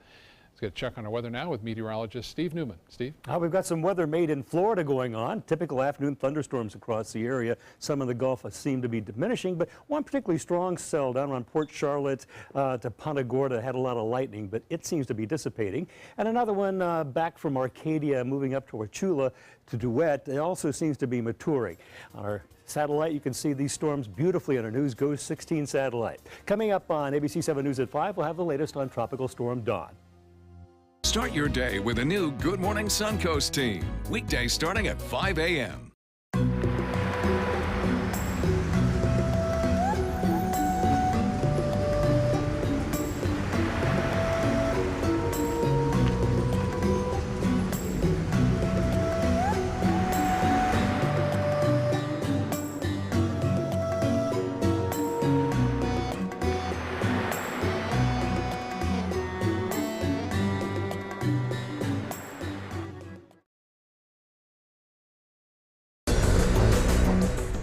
Let's get a check on our weather now with meteorologist Steve Newman. Steve? We've got some weather made in Florida going on. Typical afternoon thunderstorms across the area. Some in the Gulf seem to be diminishing, but one particularly strong cell down around Port Charlotte to Punta Gorda had a lot of lightning, but it seems to be dissipating. And another one back from Arcadia moving up toward Chula to Duet. It also seems to be maturing. On our satellite, you can see these storms beautifully on our News Go 16 satellite. Coming up on ABC 7 News at 5, we'll have the latest on Tropical Storm Dawn. Start your day with a new Good Morning Suncoast team. Weekdays starting at 5 a.m.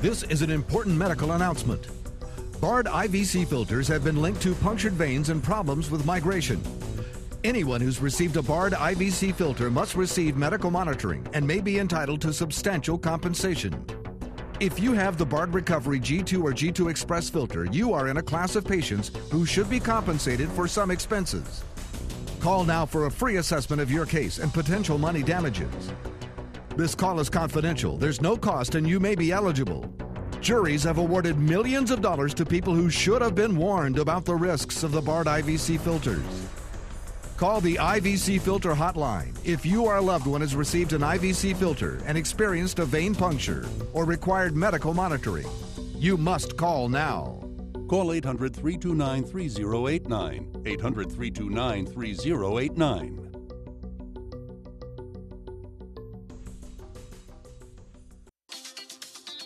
This is an important medical announcement. Bard IVC filters have been linked to punctured veins and problems with migration. Anyone who's received a Bard IVC filter must receive medical monitoring and may be entitled to substantial compensation. If you have the Bard Recovery G2 or G2 Express filter, you are in a class of patients who should be compensated for some expenses. Call now for a free assessment of your case and potential money damages. This call is confidential. There's no cost and you may be eligible. Juries have awarded millions of dollars to people who should have been warned about the risks of the Bard IVC filters. Call the IVC Filter Hotline if you or a loved one has received an IVC filter and experienced a vein puncture or required medical monitoring. You must call now. Call 800-329-3089. 800-329-3089.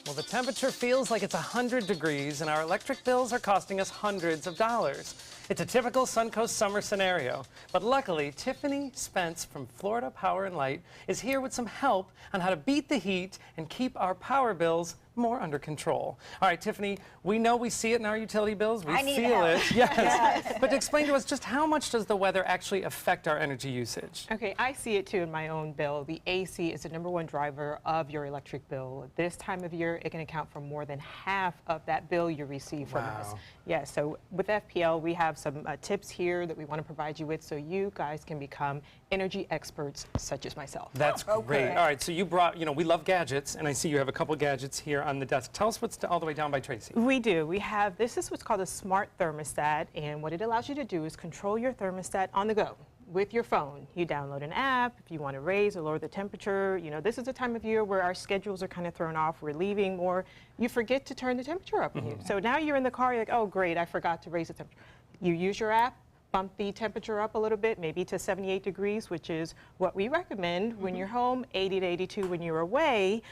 Well, the temperature feels like it's 100 degrees and our electric bills are costing us hundreds of dollars. It's a typical Suncoast summer scenario, but luckily Tiffany Spence from Florida Power and Light is here with some help on how to beat the heat and keep our power bills more under control. All right, Tiffany, we know we see it in our utility bills. We feel it. Yes. But explain to us just how much does the weather actually affect our energy usage? Okay, I see it too in my own bill. The AC is the #1 driver of your electric bill. This time of year, it can account for more than half of that bill you receive from us. Yeah, so with FPL, we have some tips here that we want to provide you with so you guys can become energy experts such as myself. That's great. All right, so you brought, we love gadgets, and I see you have a couple gadgets here on the desk. Tell us what's all the way down by Tracy. We do. We have, this is what's called a smart thermostat, and what it allows you to do is control your thermostat on the go with your phone. You download an app if you want to raise or lower the temperature. This is a time of year where our schedules are kind of thrown off. We're leaving more. You forget to turn the temperature up. So now you're in the car, you're like, oh, great, I forgot to raise the temperature. You use your app, bump the temperature up a little bit, maybe to 78 degrees, which is what we recommend when you're home, 80 to 82 when you're away.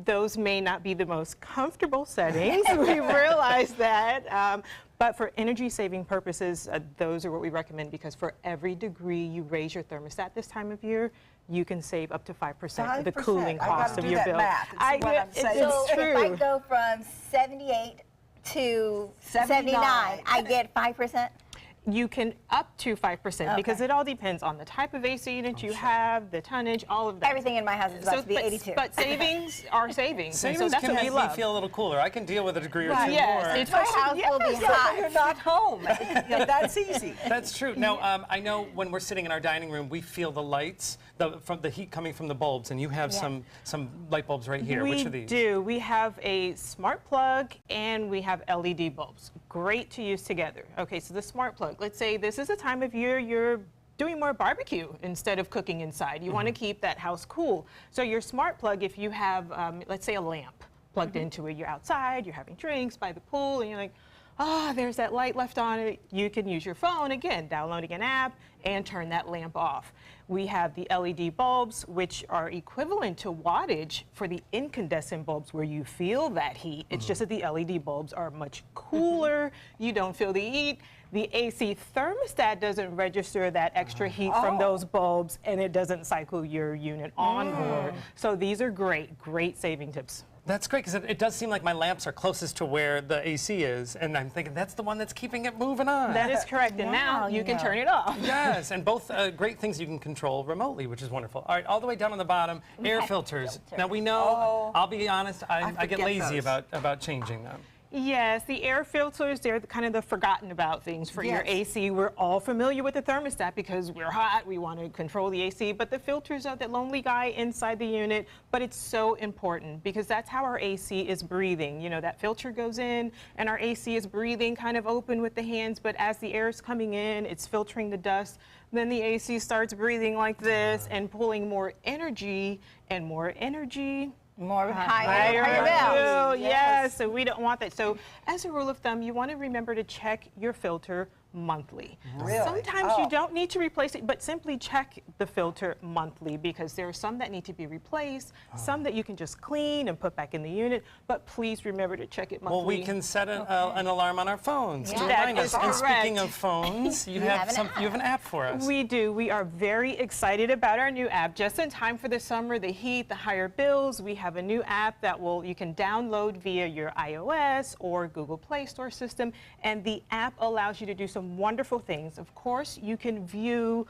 Those may not be the most comfortable settings. We realize that. But for energy saving purposes, those are what we recommend, because for every degree you raise your thermostat this time of year, you can save up to 5% of the cooling cost of your bill. It's true. If I go from 78 to 79, I get 5%? You can up to 5% because it all depends on the type of AC unit you have, the tonnage, all of that. Everything in my house is about to be 82. But savings are savings. Savings so that's can what we love. make me feel a little cooler. I can deal with a degree or two more. It's my house will be hot. You're not home. That's easy. That's true. Now, I know when we're sitting in our dining room, we feel the lights, from the heat coming from the bulbs, and you have some light bulbs right here. Which are these? We do. We have a smart plug and we have LED bulbs. Great to use together. Okay, so the smart plug. Let's say this is a time of year you're doing more barbecue instead of cooking inside. You want to keep that house cool. So your smart plug, if you have, let's say, a lamp plugged into it, you're outside, you're having drinks by the pool, and you're like, there's that light left on it. You can use your phone, again, downloading an app, and turn that lamp off. We have the LED bulbs, which are equivalent to wattage for the incandescent bulbs where you feel that heat. It's just that the LED bulbs are much cooler. You don't feel the heat. The AC thermostat doesn't register that extra heat from those bulbs, and it doesn't cycle your unit on board. So these are great saving tips. That's great, because it does seem like my lamps are closest to where the AC is, and I'm thinking that's the one that's keeping it moving on. That is correct, and now you can turn it off. Yes, and both great things you can control remotely, which is wonderful. All right, all the way down on the bottom, air filters. Now we know, I'll be honest, I get lazy about changing them. Yes, the air filters, they're kind of the forgotten about things for your AC. We're all familiar with the thermostat because we're hot, we want to control the AC, but the filters are that lonely guy inside the unit, but it's so important because that's how our AC is breathing. You know, that filter goes in and our AC is breathing kind of open with the hands, but as the air is coming in, it's filtering the dust. Then the AC starts breathing like this and pulling more energy and more energy. More higher bill. bills. Yes, so we don't want that. So as a rule of thumb, you want to remember to check your filter monthly. Really? Sometimes you don't need to replace it, but simply check the filter monthly because there are some that need to be replaced, some that you can just clean and put back in the unit, but please remember to check it monthly. Well, we can set an alarm on our phones to That remind us. is And correct. speaking of phones, you have an app for us. We do. We are very excited about our new app. Just in time for the summer, the heat, the higher bills, we have a new app that you can download via your iOS or Google Play Store system, and the app allows you to do some wonderful things. Of course, you can view,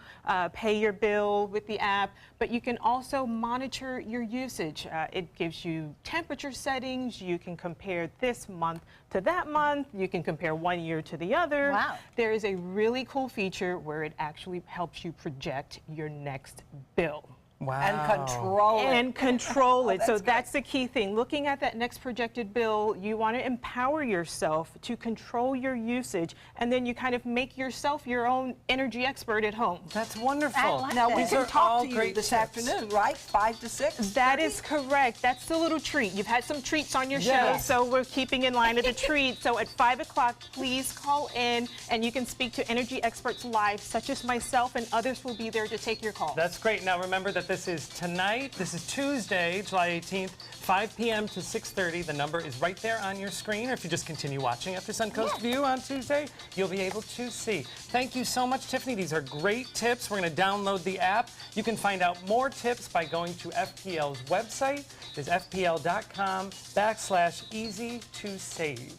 pay your bill with the app, but you can also monitor your usage. It gives you temperature settings. You can compare this month to that month. You can compare one year to the other. Wow. There is a really cool feature where it actually helps you project your next bill. Wow. And control it. And control it. So good. that's the key thing. Looking at that next projected bill, you want to empower yourself to control your usage, and then you kind of make yourself your own energy expert at home. That's wonderful. Now we These can are talk all to you great this tips. afternoon, right? 5 to 6? That is correct. That's the little treat. You've had some treats on your show, Yes. so we're keeping in line of the treat. So at 5 o'clock, please call in, and you can speak to energy experts live, such as myself, and others will be there to take your call. That's great. Now remember that this is tonight. This is Tuesday, July 18th, 5 p.m. to 6:30. The number is right there on your screen, or if you just continue watching after Suncoast View on Tuesday, you'll be able to see. Thank you so much, Tiffany. These are great tips. We're going to download the app. You can find out more tips by going to FPL's website. It's fpl.com/easy to save.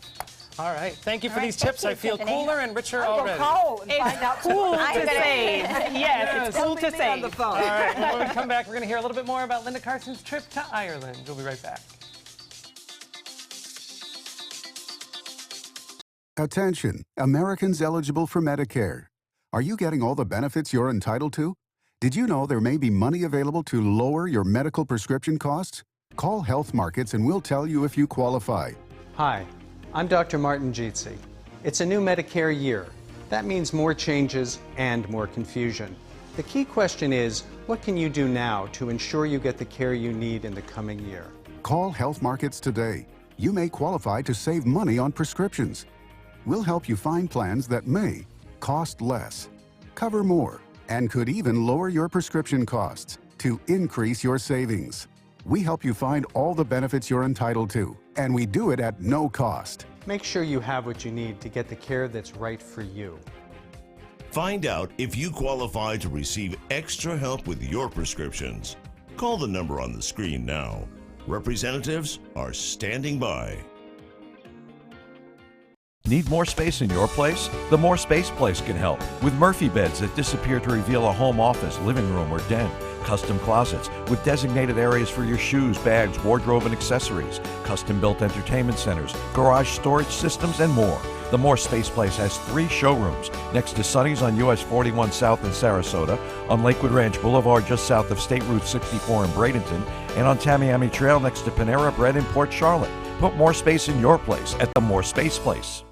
All right. Thank you for these tips. I feel cooler and richer already. Call and find out Cool to I'm gonna- save. Yes, it's cool to me on the save. phone. All right. When we come back, we're going to hear a little bit more about Linda Carson's trip to Ireland. We'll be right back. Attention, Americans eligible for Medicare. Are you getting all the benefits you're entitled to? Did you know there may be money available to lower your medical prescription costs? Call Health Markets and we'll tell you if you qualify. Hi, I'm Dr. Martin Jeetsi. It's a new Medicare year. That means more changes and more confusion. The key question is, what can you do now to ensure you get the care you need in the coming year? Call Health Markets today. You may qualify to save money on prescriptions. We'll help you find plans that may cost less, cover more, and could even lower your prescription costs to increase your savings. We help you find all the benefits you're entitled to, and we do it at no cost. Make sure you have what you need to get the care that's right for you. Find out if you qualify to receive extra help with your prescriptions. Call the number on the screen now. Representatives are standing by. Need more space in your place? The More Space Place can help with Murphy beds that disappear to reveal a home office, living room, or den. Custom closets with designated areas for your shoes, bags, wardrobe, and accessories. Custom-built entertainment centers, garage storage systems, and more. The More Space Place has 3 showrooms next to Sunny's on US 41 South in Sarasota, on Lakewood Ranch Boulevard just south of State Route 64 in Bradenton, and on Tamiami Trail next to Panera Bread in Port Charlotte. Put more space in your place at the More Space Place.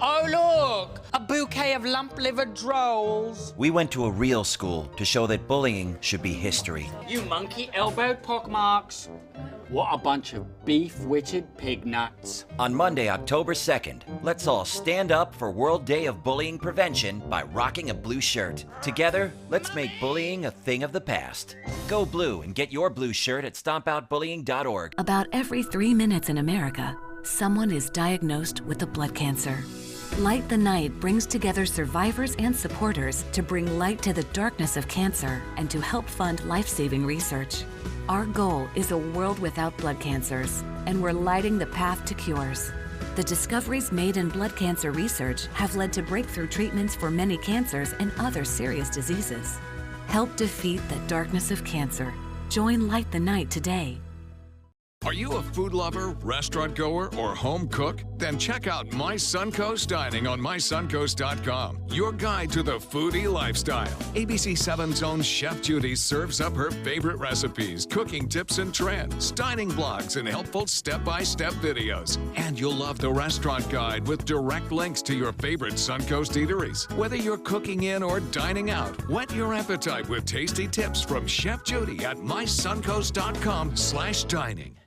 Oh, look! A bouquet of lump-livered drolls. We went to a real school to show that bullying should be history. You monkey-elbowed pockmarks. What a bunch of beef-witted pig nuts. On Monday, October 2nd, let's all stand up for World Day of Bullying Prevention by rocking a blue shirt. Together, let's make bullying a thing of the past. Go blue and get your blue shirt at stompoutbullying.org. About every 3 minutes in America, someone is diagnosed with a blood cancer. Light the Night brings together survivors and supporters to bring light to the darkness of cancer and to help fund life-saving research. Our goal is a world without blood cancers, and we're lighting the path to cures. The discoveries made in blood cancer research have led to breakthrough treatments for many cancers and other serious diseases. Help defeat the darkness of cancer. Join Light the Night today. Are you a food lover, restaurant goer, or home cook? Then check out My Suncoast Dining on mysuncoast.com, your guide to the foodie lifestyle. ABC 7's own Chef Judy serves up her favorite recipes, cooking tips and trends, dining blogs, and helpful step-by-step videos. And you'll love the restaurant guide with direct links to your favorite Suncoast eateries. Whether you're cooking in or dining out, whet your appetite with tasty tips from Chef Judy at mysuncoast.com/dining.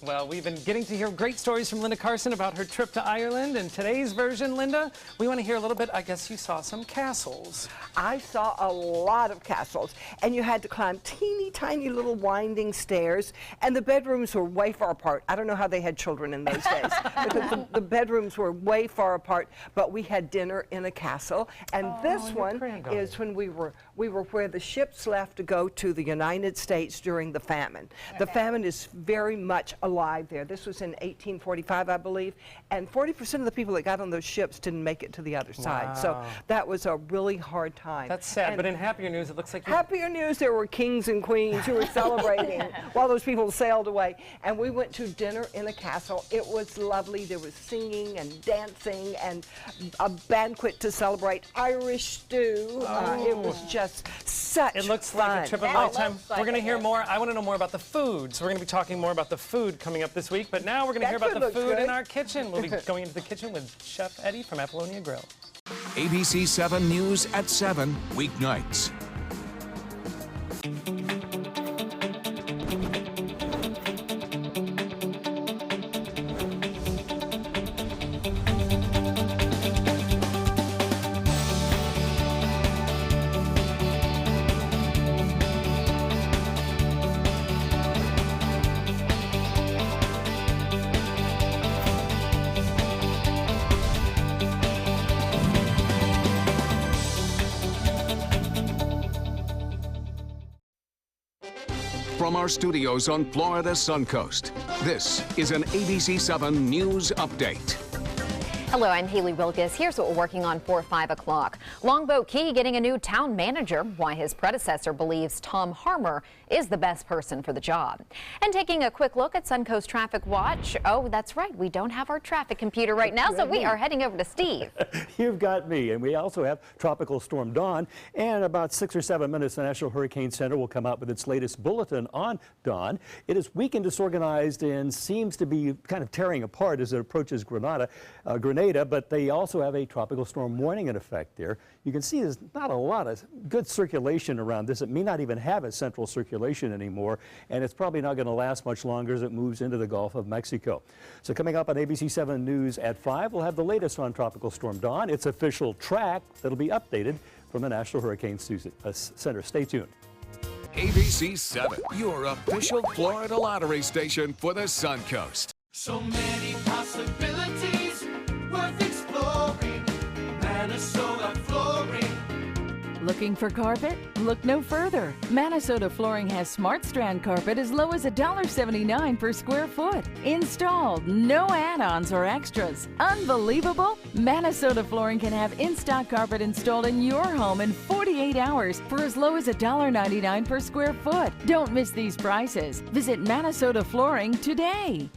Well, we've been getting to hear great stories from Linda Carson about her trip to Ireland. And today's version, Linda, we want to hear a little bit. I guess you saw some castles. I saw a lot of castles, and you had to climb teeny tiny little winding stairs, and the bedrooms were way far apart. I don't know how they had children in those days, because the bedrooms were way far apart, but we had dinner in a castle, and this one is when we were where the ships left to go to the United States during the famine. The famine is very much alive there. This was in 1845, I believe, and 40% of the people that got on those ships didn't make it to the other side. So that was a really hard time. That's sad, but in happier news, it looks like happier news, there were kings and queens who were celebrating while those people sailed away. And we went to dinner in a castle. It was lovely. There was singing and dancing and a banquet to celebrate Irish stew. It was just such fun. It looks like a trip of a lifetime. We're going to hear more. I want to know more about the food. So we're going to be talking more about the food coming up this week. But now we're going to hear about the food in our kitchen. We'll be going into the kitchen with Chef Eddie from Apollonia Grill. ABC 7 News at 7, weeknights. From our studios on Florida's Suncoast, this is an ABC 7 News Update. Hello, I'm Haley Wilkes. Here's what we're working on for 5 o'clock. Longboat Key getting a new town manager, why his predecessor believes Tom Harmer is the best person for the job. And taking a quick look at Suncoast Traffic Watch. Oh, that's right. We don't have our traffic computer right now, so we are heading over to Steve. You've got me. And we also have Tropical Storm Dawn. And in about 6 or 7 minutes, the National Hurricane Center will come out with its latest bulletin on Dawn. It is weak and disorganized and seems to be kind of tearing apart as it approaches Grenada, but they also have a tropical storm warning in effect there. You can see there's not a lot of good circulation around this. It may not even have a central circulation anymore, and it's probably not going to last much longer as it moves into the Gulf of Mexico. So coming up on ABC 7 News at 5, we'll have the latest on Tropical Storm Dawn, its official track that'll be updated from the National Hurricane Center. Stay tuned. ABC 7, your official Florida lottery station for the Suncoast. So many possibilities worth exploring. Minnesota Flooring. Looking for carpet? Look no further. Minnesota Flooring has Smart Strand carpet as low as $1.79 per square foot. Installed, no add-ons or extras. Unbelievable? Minnesota Flooring can have in-stock carpet installed in your home in 48 hours for as low as $1.99 per square foot. Don't miss these prices. Visit Minnesota Flooring today.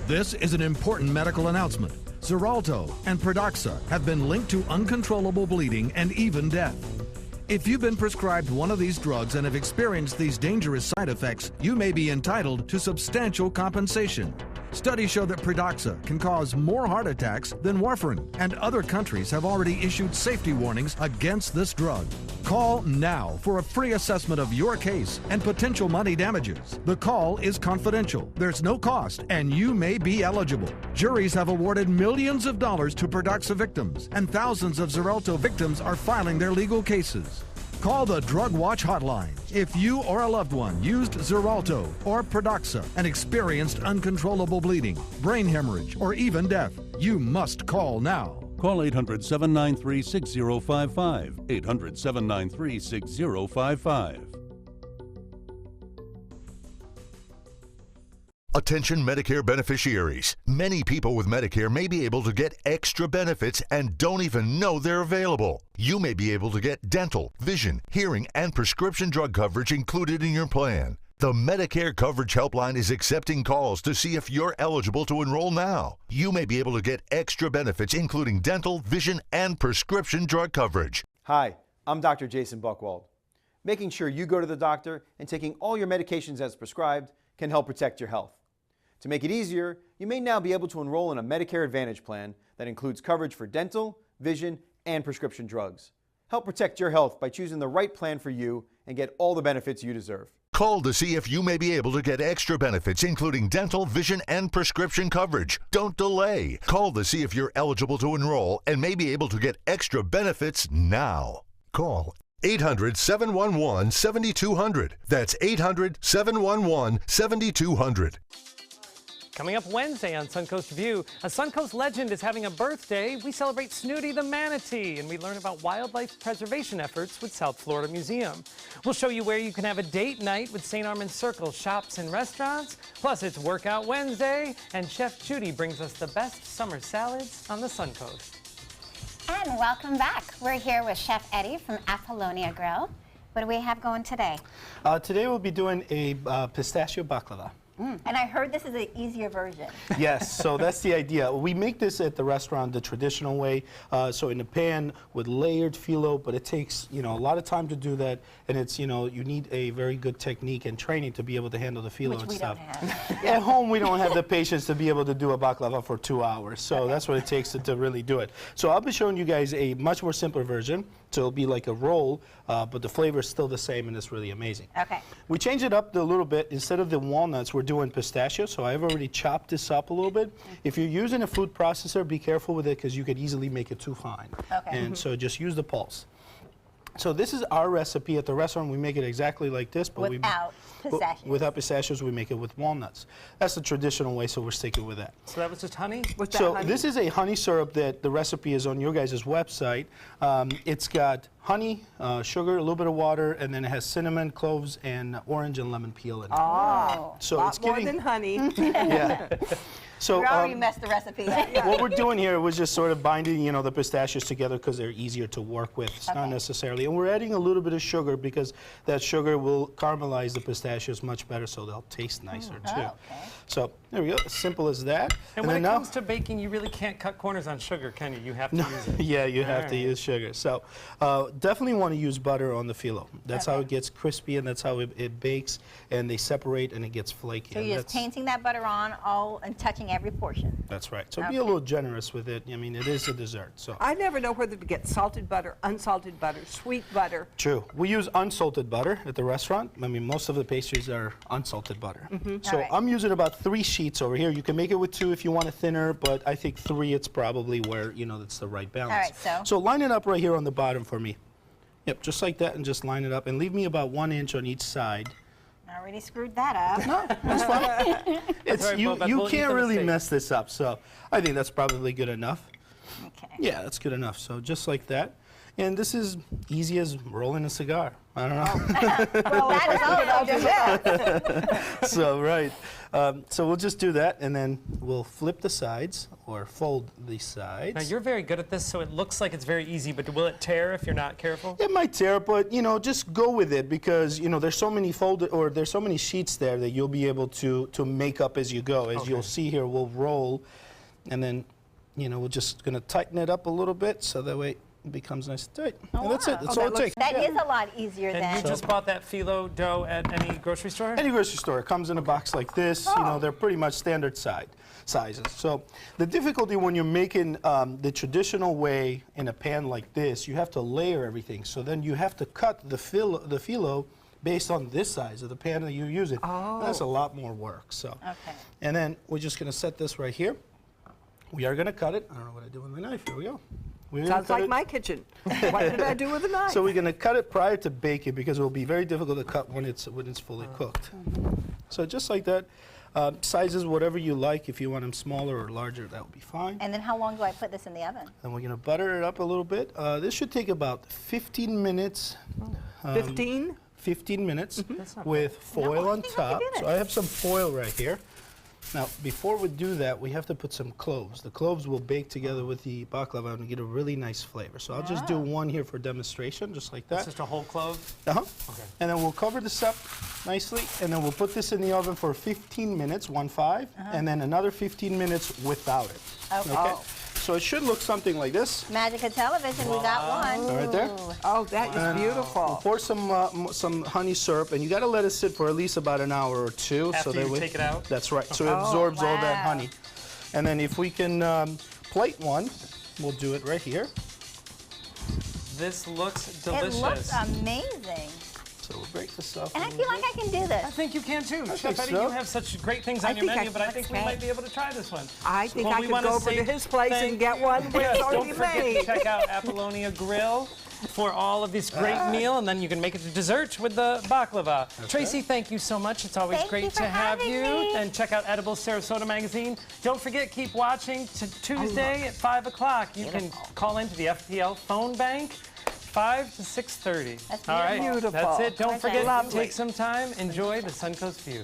This is an important medical announcement. Xarelto and Pradaxa have been linked to uncontrollable bleeding and even death. If you've been prescribed one of these drugs and have experienced these dangerous side effects, you may be entitled to substantial compensation. Studies show that Pradaxa can cause more heart attacks than warfarin, and other countries have already issued safety warnings against this drug. Call now for a free assessment of your case and potential money damages. The call is confidential, there's no cost, and you may be eligible. Juries have awarded millions of dollars to Pradaxa victims, and thousands of Xarelto victims are filing their legal cases. Call the Drug Watch hotline if you or a loved one used Xarelto or Pradaxa and experienced uncontrollable bleeding, brain hemorrhage, or even death. You must call now. Call 800-793-6055. 800-793-6055. Attention Medicare beneficiaries. Many people with Medicare may be able to get extra benefits and don't even know they're available. You may be able to get dental, vision, hearing, and prescription drug coverage included in your plan. The Medicare Coverage Helpline is accepting calls to see if you're eligible to enroll now. You may be able to get extra benefits including dental, vision, and prescription drug coverage. Hi, I'm Dr. Jason Buchwald. Making sure you go to the doctor and taking all your medications as prescribed can help protect your health. To make it easier, you may now be able to enroll in a Medicare Advantage plan that includes coverage for dental, vision, and prescription drugs. Help protect your health by choosing the right plan for you and get all the benefits you deserve. Call to see if you may be able to get extra benefits including dental, vision, and prescription coverage. Don't delay. Call to see if you're eligible to enroll and may be able to get extra benefits now. Call 800-711-7200. That's 800-711-7200. Coming up Wednesday on Suncoast View, a Suncoast legend is having a birthday. We celebrate Snooty the manatee, and we learn about wildlife preservation efforts with South Florida Museum. We'll show you where you can have a date night with St. Armand's Circle shops and restaurants. Plus, it's Workout Wednesday, and Chef Judy brings us the best summer salads on the Suncoast. And welcome back. We're here with Chef Eddie from Apollonia Grill. What do we have going today? Today we'll be doing a pistachio baklava. And I heard this is an easier version. Yes, so that's the idea. We make this at the restaurant the traditional way, so in a pan with layered phyllo, but it takes, a lot of time to do that, and it's, you need a very good technique and training to be able to handle the phyllo and stuff. At home, we don't have the patience to be able to do a baklava for 2 hours, so that's what it takes to really do it. So I'll be showing you guys a much more simpler version, so it'll be like a roll, but the flavor is still the same, and it's really amazing. Okay. We change it up a little bit. Instead of the walnuts, we're doing pistachio, so I've already chopped this up a little bit. If you're using a food processor, be careful with it because you could easily make it too fine. Okay. And so just use the pulse. So this is our recipe at the restaurant. We make it exactly like this, but without pistachios. Without pistachios, we make it with walnuts. That's the traditional way, so we're sticking with that. So that was just honey? This is a honey syrup that the recipe is on your guys' website. It's got honey, sugar, a little bit of water, and then it has cinnamon, cloves, and orange and lemon peel in it. Oh, so it's more than honey. Yeah. So we already messed the recipe up. what we're doing here was just sort of binding, the pistachios together because they're easier to work with. It's not necessarily, and we're adding a little bit of sugar because that sugar will caramelize the pistachios much better, so they'll taste nicer too. Okay. So there we go, as simple as that. And when it comes to baking, you really can't cut corners on sugar, can you? You have to use it. Yeah, you have to use sugar. So definitely want to use butter on the phyllo. That's how it gets crispy, and that's how it bakes, and they separate, and it gets flaky. So you're just painting that butter on and touching every portion. That's right. So be a little generous with it. I mean, it is a dessert. So I never know whether to get salted butter, unsalted butter, sweet butter. True. We use unsalted butter at the restaurant. I mean, most of the pastries are unsalted butter. So I'm using about 3 sheets over here. You can make it with 2 if you want it thinner, but I think 3, it's probably where, that's the right balance. All right, so line it up right here on the bottom for me. Yep, just like that, and just line it up. And leave me about 1 inch on each side. I already screwed that up. No, that's fine. You can't really mess this up, so I think that's probably good enough. Okay. Yeah, that's good enough. So just like that. And this is easy as rolling a cigar. I don't know. Well, that is all So, right. So we'll just do that, and then we'll flip the sides or fold the sides. Now, you're very good at this, so it looks like it's very easy, but will it tear if you're not careful? It might tear, but, just go with it because, there's so many there's so many sheets there that you'll be able to make up as you go. As you'll see here, we'll roll, and then, we're just going to tighten it up a little bit so that way it becomes nice and tight. And that's it. That's all it takes. That is a lot easier than. And you just bought that phyllo dough at any grocery store? Any grocery store. It comes in a box like this. They're pretty much standard sizes. So the difficulty when you're making the traditional way in a pan like this, you have to layer everything. So then you have to cut the phyllo based on this size of the pan that you're using. That's a lot more work. So. Okay. And then we're just going to set this right here. We are going to cut it. I don't know what I did with my knife. Here we go. Sounds like my kitchen. What did I do with a knife? So we're going to cut it prior to baking because it will be very difficult to cut when it's fully cooked. So just like that. Sizes, whatever you like. If you want them smaller or larger, that would be fine. And then how long do I put this in the oven? And we're going to butter it up a little bit. This should take about 15 minutes. 15? 15 minutes with foil on top. So I have some foil right here. Now, before we do that, we have to put some cloves. The cloves will bake together with the baklava and get a really nice flavor. So I'll just do one here for demonstration, just like that. That's just a whole clove? Uh-huh. Okay. And then we'll cover this up nicely, and then we'll put this in the oven for 15 minutes, 1-5, and then another 15 minutes without it. Okay. So it should look something like this. Magic of television, we got one. Right there. Oh, that is beautiful. We'll pour some honey syrup, and you got to let it sit for at least about an hour or two. After so that you take it out? That's right. So it absorbs all that honey. And then if we can plate one, we'll do it right here. This looks delicious. It looks amazing. So we'll break this up. And I feel like I can do this. I think you can too. I Chef think Eddie, so. you have such great things on your menu, but I think we might be able to try this one. I think Well, I we could wanna go over say to his place and get one when Yes, it's already don't forget made. to check out Apollonia Grill for all of this great meal, and then you can make it to dessert with the baklava. Tracy, thank you so much. It's always Thank great you for to have having you. me. And check out Edible Sarasota magazine. Don't forget, keep watching to Tuesday at 5 o'clock. You can call into the FPL phone bank. 5 to 6:30. That's All right, beautiful. that's it. Don't That's forget, lovely. take some time, enjoy the Suncoast view.